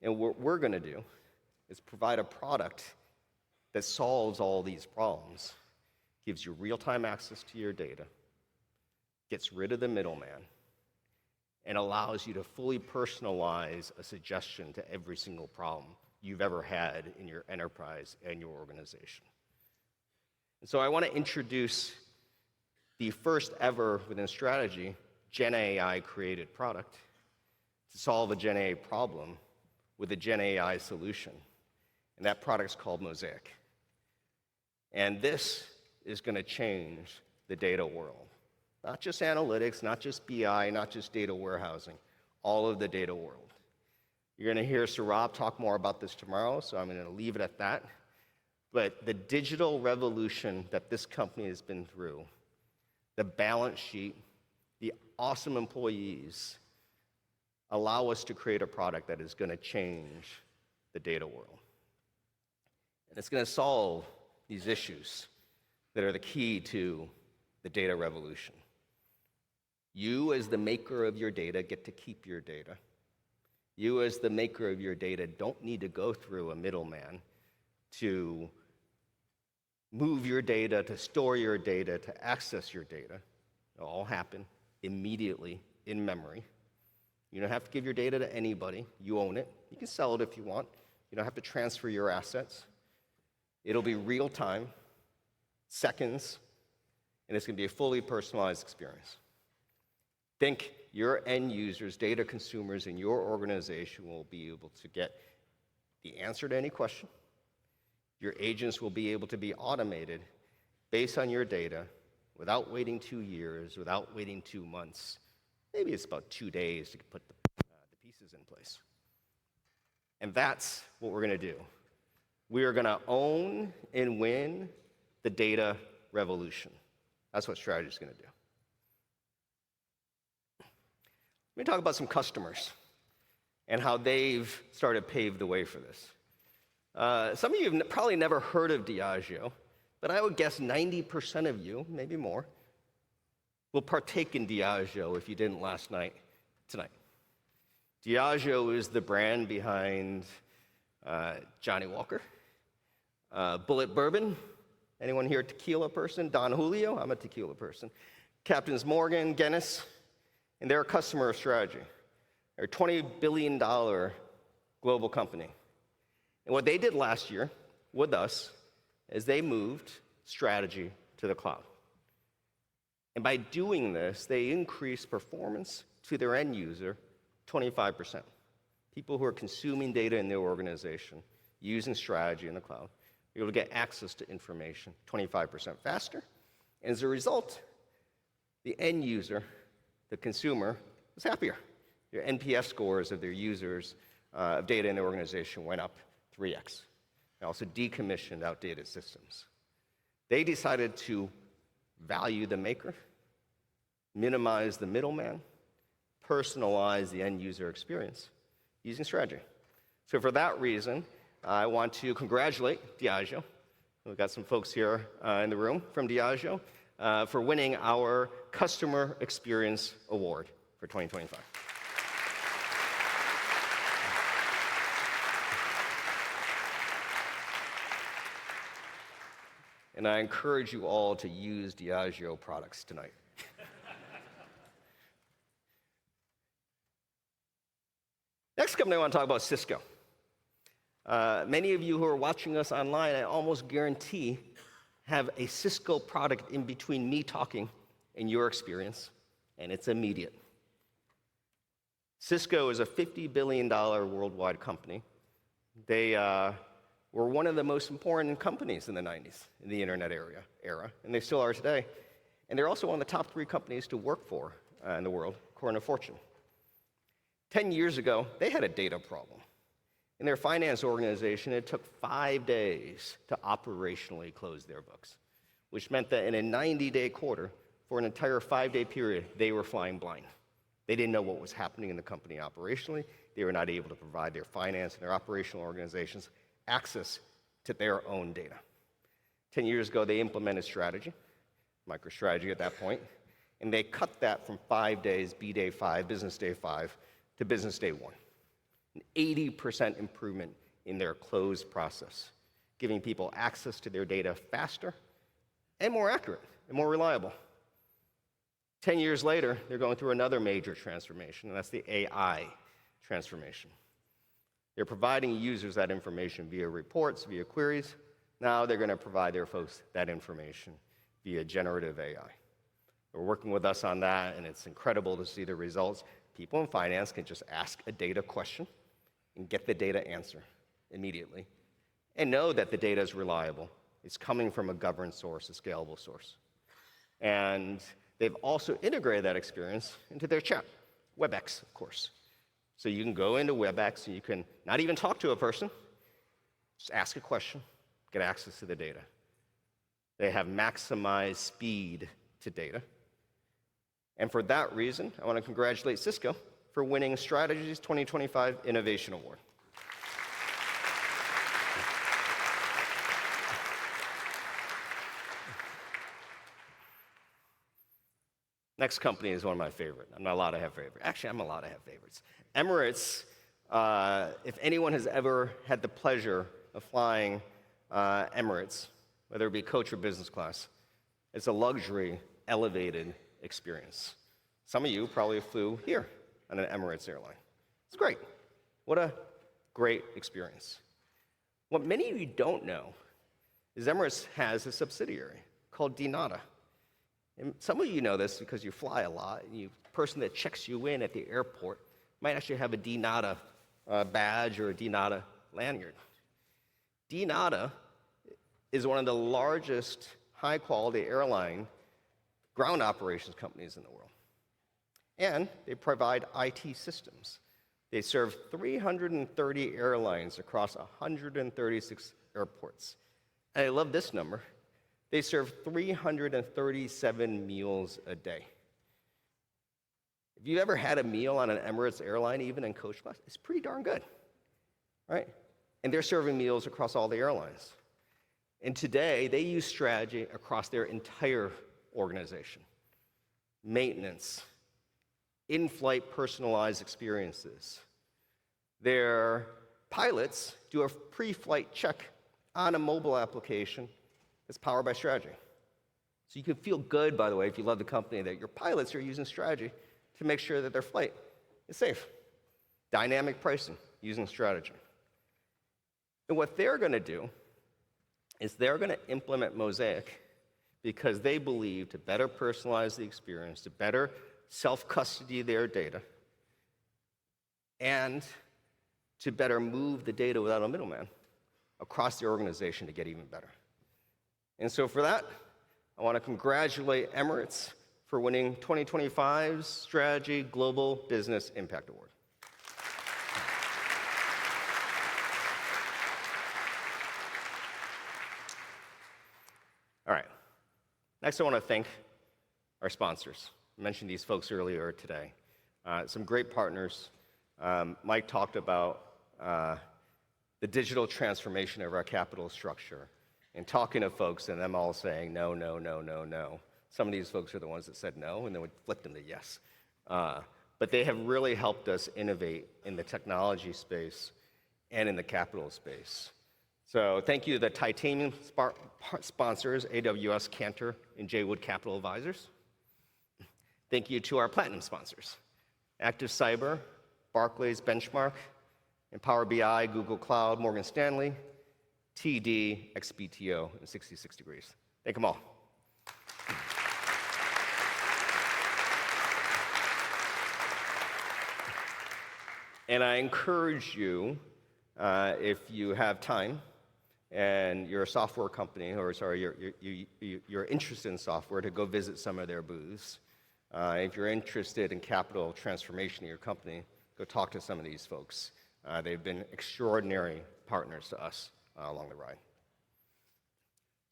and what we're going to do, is provide a product that solves all these problems, gives you real-time access to your data, gets rid of the middleman, and allows you to fully personalize a suggestion to every single problem you've ever had in your enterprise and your organization. And so I want to introduce the first ever within strategy Gen AI created product to solve a Gen AI problem with a Gen AI solution. And that product's called Mosaic. And this is going to change the data world. Not just analytics, not just BI, not just data warehousing, all of the data world. You're going to hear Saurabh talk more about this tomorrow, so I'm going to leave it at that. But the digital revolution that this company has been through, the balance sheet, the awesome employees, allow us to create a product that is going to change the data world. And it's going to solve these issues that are the key to the data revolution. You, as the maker of your data, get to keep your data. You, as the maker of your data, don't need to go through a middleman to move your data, to store your data, to access your data. It'll all happen immediately in memory. You don't have to give your data to anybody. You own it. You can sell it if you want. You don't have to transfer your assets. It'll be real time, seconds, and it's going to be a fully personalized experience. Think your end users, data consumers in your organization will be able to get the answer to any question. Your agents will be able to be automated based on your data without waiting 2 years, without waiting 2 months. Maybe it's about 2 days to put the pieces in place. And that's what we're going to do. We are going to own and win the data revolution. That's what strategy is going to do. Let me talk about some customers and how they've started to pave the way for this. Some of you have probably never heard of Diageo, but I would guess 90% of you, maybe more, will partake in Diageo if you didn't last night, tonight. Diageo is the brand behind Johnny Walker, Bullet Bourbon. Anyone here a tequila person? Don Julio? I'm a tequila person. Captain's Morgan, Guinness, and they're a customer of strategy. They're a $20 billion global company. And what they did last year with us is they moved strategy to the cloud. And by doing this, they increased performance to their end user 25%. People who are consuming data in their organization using strategy in the cloud, you're able to get access to information 25% faster. And as a result, the end user, the consumer, was happier. Your NPS scores of their users of data in their organization went up 3x. They also decommissioned outdated systems. They decided to value the maker, minimize the middleman, personalize the end user experience using strategy. So for that reason, I want to congratulate Diageo. We've got some folks here in the room from Diageo for winning our Customer Experience Award for 2025. And I encourage you all to use Diageo products tonight. Next company I want to talk about is Cisco. Many of you who are watching us online, I almost guarantee, have a Cisco product in between me talking and your experience, and it's immediate. Cisco is a $50 billion worldwide company. They were one of the most important companies in the 90s, in the internet era, and they still are today. And they're also one of the top 3 companies to work for in the world, according to Fortune. 10 years ago, they had a data problem. In their finance organization, it took 5 days to operationally close their books, which meant that in a 90-day quarter, for an entire 5-day period, they were flying blind. They didn't know what was happening in the company operationally. They were not able to provide their finance and their operational organizations access to their own data. 10 years ago, they implemented strategy, MicroStrategy at that point, and they cut that from 5 days, B-Day 5, Business Day 5, to Business Day 1. An 80% improvement in their close process, giving people access to their data faster and more accurate and more reliable. 10 years later, they're going through another major transformation, and that's the AI transformation. They're providing users that information via reports, via queries. Now they're going to provide their folks that information via generative AI. They're working with us on that, and it's incredible to see the results. People in finance can just ask a data question and get the data answer immediately, and know that the data is reliable. It's coming from a governed source, a scalable source. And they've also integrated that experience into their chat, WebEx, of course. So you can go into WebEx and you can not even talk to a person, just ask a question, get access to the data. They have maximized speed to data. And for that reason, I want to congratulate Cisco for winning Strategy's 2025 Innovation Award. Next company is one of my favorite. I'm not allowed to have favorites. Actually, I'm allowed to have favorites. Emirates, if anyone has ever had the pleasure of flying Emirates, whether it be coach or business class, it's a luxury, elevated experience. Some of you probably flew here on an Emirates airline. It's great. What a great experience. What many of you don't know is Emirates has a subsidiary called Dinata. And some of you know this because you fly a lot, and the person that checks you in at the airport might actually have a Dinata badge or a Dinata lanyard. Dinata is one of the largest high-quality airline ground operations companies in the world. And they provide IT systems. They serve 330 airlines across 136 airports. And I love this number. They serve 337 meals a day. If you ever had a meal on an Emirates airline, even in coach class, it's pretty darn good, right? And they're serving meals across all the airlines. And today, they use strategy across their entire organization. Maintenance, in-flight personalized experiences. Their pilots do a pre-flight check on a mobile application that's powered by strategy. So you can feel good, by the way, if you love the company, that your pilots are using strategy to make sure that their flight is safe. Dynamic pricing using strategy. And what they're going to do is they're going to implement Mosaic because they believe to better personalize the experience, to better self-custody their data, and to better move the data without a middleman across the organization to get even better. And so for that, I want to congratulate Emirates for winning 2025's Strategy Global Business Impact Award. All right. Next, I want to thank our sponsors. I mentioned these folks earlier today. Some great partners. Mike talked about the digital transformation of our capital structure and talking to folks and them all saying no, no, no, no, no. Some of these folks are the ones that said no, and then we flipped them to yes. But they have really helped us innovate in the technology space and in the capital space. So thank you to the titanium sponsors, AWS, Cantor, and J. Wood Capital Advisors. Thank you to our platinum sponsors, Active Cyber, Barclays Benchmark, and Power BI, Google Cloud, Morgan Stanley, TD, XBTO, and 66 Degrees. Thank them all. And I encourage you, if you have time, and you're a software company, or sorry, you're interested in software, to go visit some of their booths. If you're interested in capital transformation of your company, go talk to some of these folks. They've been extraordinary partners to us along the ride.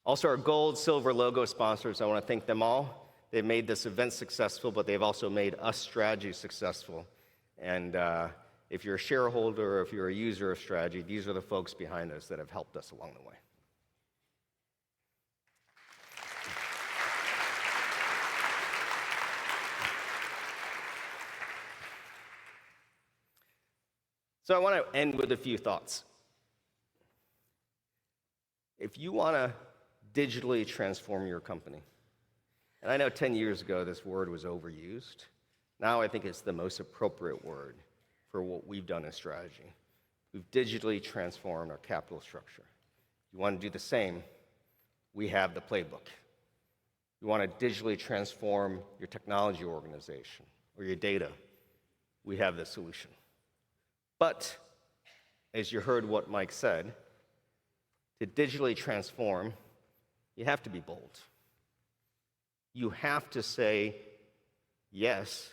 Also, our gold, silver logo sponsors, I want to thank them all. They've made this event successful, but they've also made us strategy successful. And if you're a shareholder or if you're a user of strategy, these are the folks behind us that have helped us along the way. So I want to end with a few thoughts. If you want to digitally transform your company, and I know 10 years ago this word was overused, now I think it's the most appropriate word for what we've done in strategy. We've digitally transformed our capital structure. If you want to do the same, we have the playbook. You want to digitally transform your technology organization or your data. We have the solution. But, as you heard what Mike said, to digitally transform, you have to be bold. You have to say yes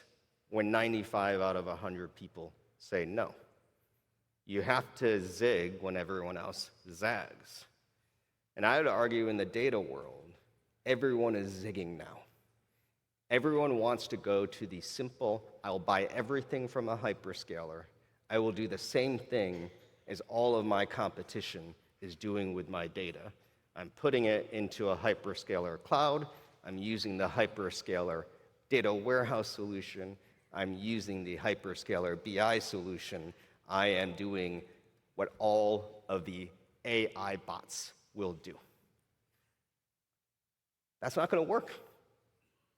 when 95 out of 100 people say no. You have to zig when everyone else zags. And I would argue in the data world, everyone is zigging now. Everyone wants to go to the simple, I'll buy everything from a hyperscaler. I will do the same thing as all of my competition is doing with my data. I'm putting it into a hyperscaler cloud. I'm using the hyperscaler data warehouse solution. I'm using the hyperscaler BI solution. I am doing what all of the AI bots will do. That's not going to work.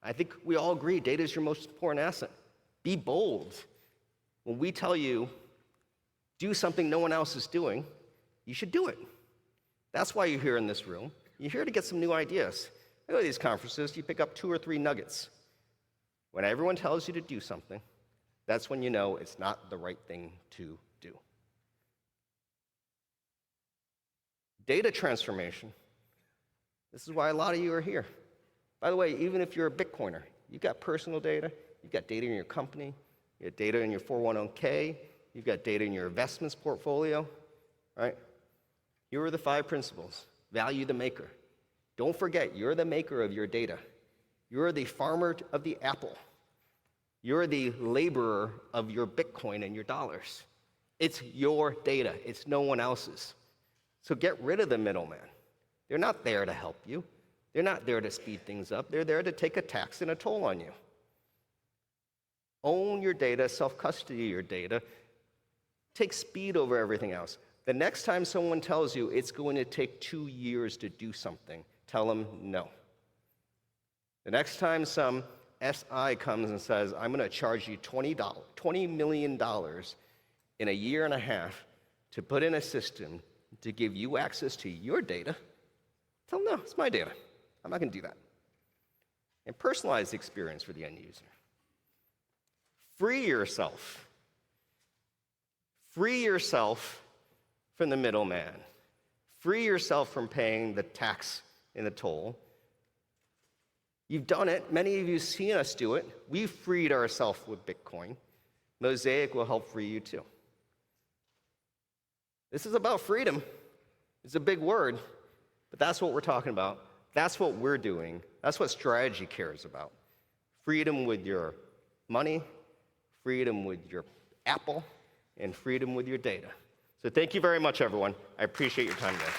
I think we all agree data is your most important asset. Be bold. When we tell you, do something no one else is doing, you should do it. That's why you're here in this room. You're here to get some new ideas. I go to these conferences, you pick up 2 or 3 nuggets. When everyone tells you to do something, that's when you know it's not the right thing to do. Data transformation. This is why a lot of you are here. By the way, even if you're a Bitcoiner, you've got personal data, you've got data in your company, you have data in your 401k, you've got data in your investments portfolio, right? Here are the 5 principles. Value the maker. Don't forget, you're the maker of your data. You're the farmer of the apple. You're the laborer of your Bitcoin and your dollars. It's your data. It's no one else's. So get rid of the middleman. They're not there to help you. They're not there to speed things up. They're there to take a tax and a toll on you. Own your data, self-custody your data. Take speed over everything else. The next time someone tells you it's going to take 2 years to do something, tell them no. The next time some SI comes and says, I'm going to charge you $20 million in a year and a half to put in a system to give you access to your data, tell them, no, it's my data. I'm not going to do that. And personalize the experience for the end user. Free yourself. Free yourself from the middleman. Free yourself from paying the tax and the toll. You've done it. Many of you have seen us do it. We've freed ourselves with Bitcoin. Mosaic will help free you too. This is about freedom. It's a big word, but that's what we're talking about. That's what we're doing. That's what strategy cares about. Freedom with your money, freedom with your Apple, and freedom with your data. So thank you very much, everyone. I appreciate your time today.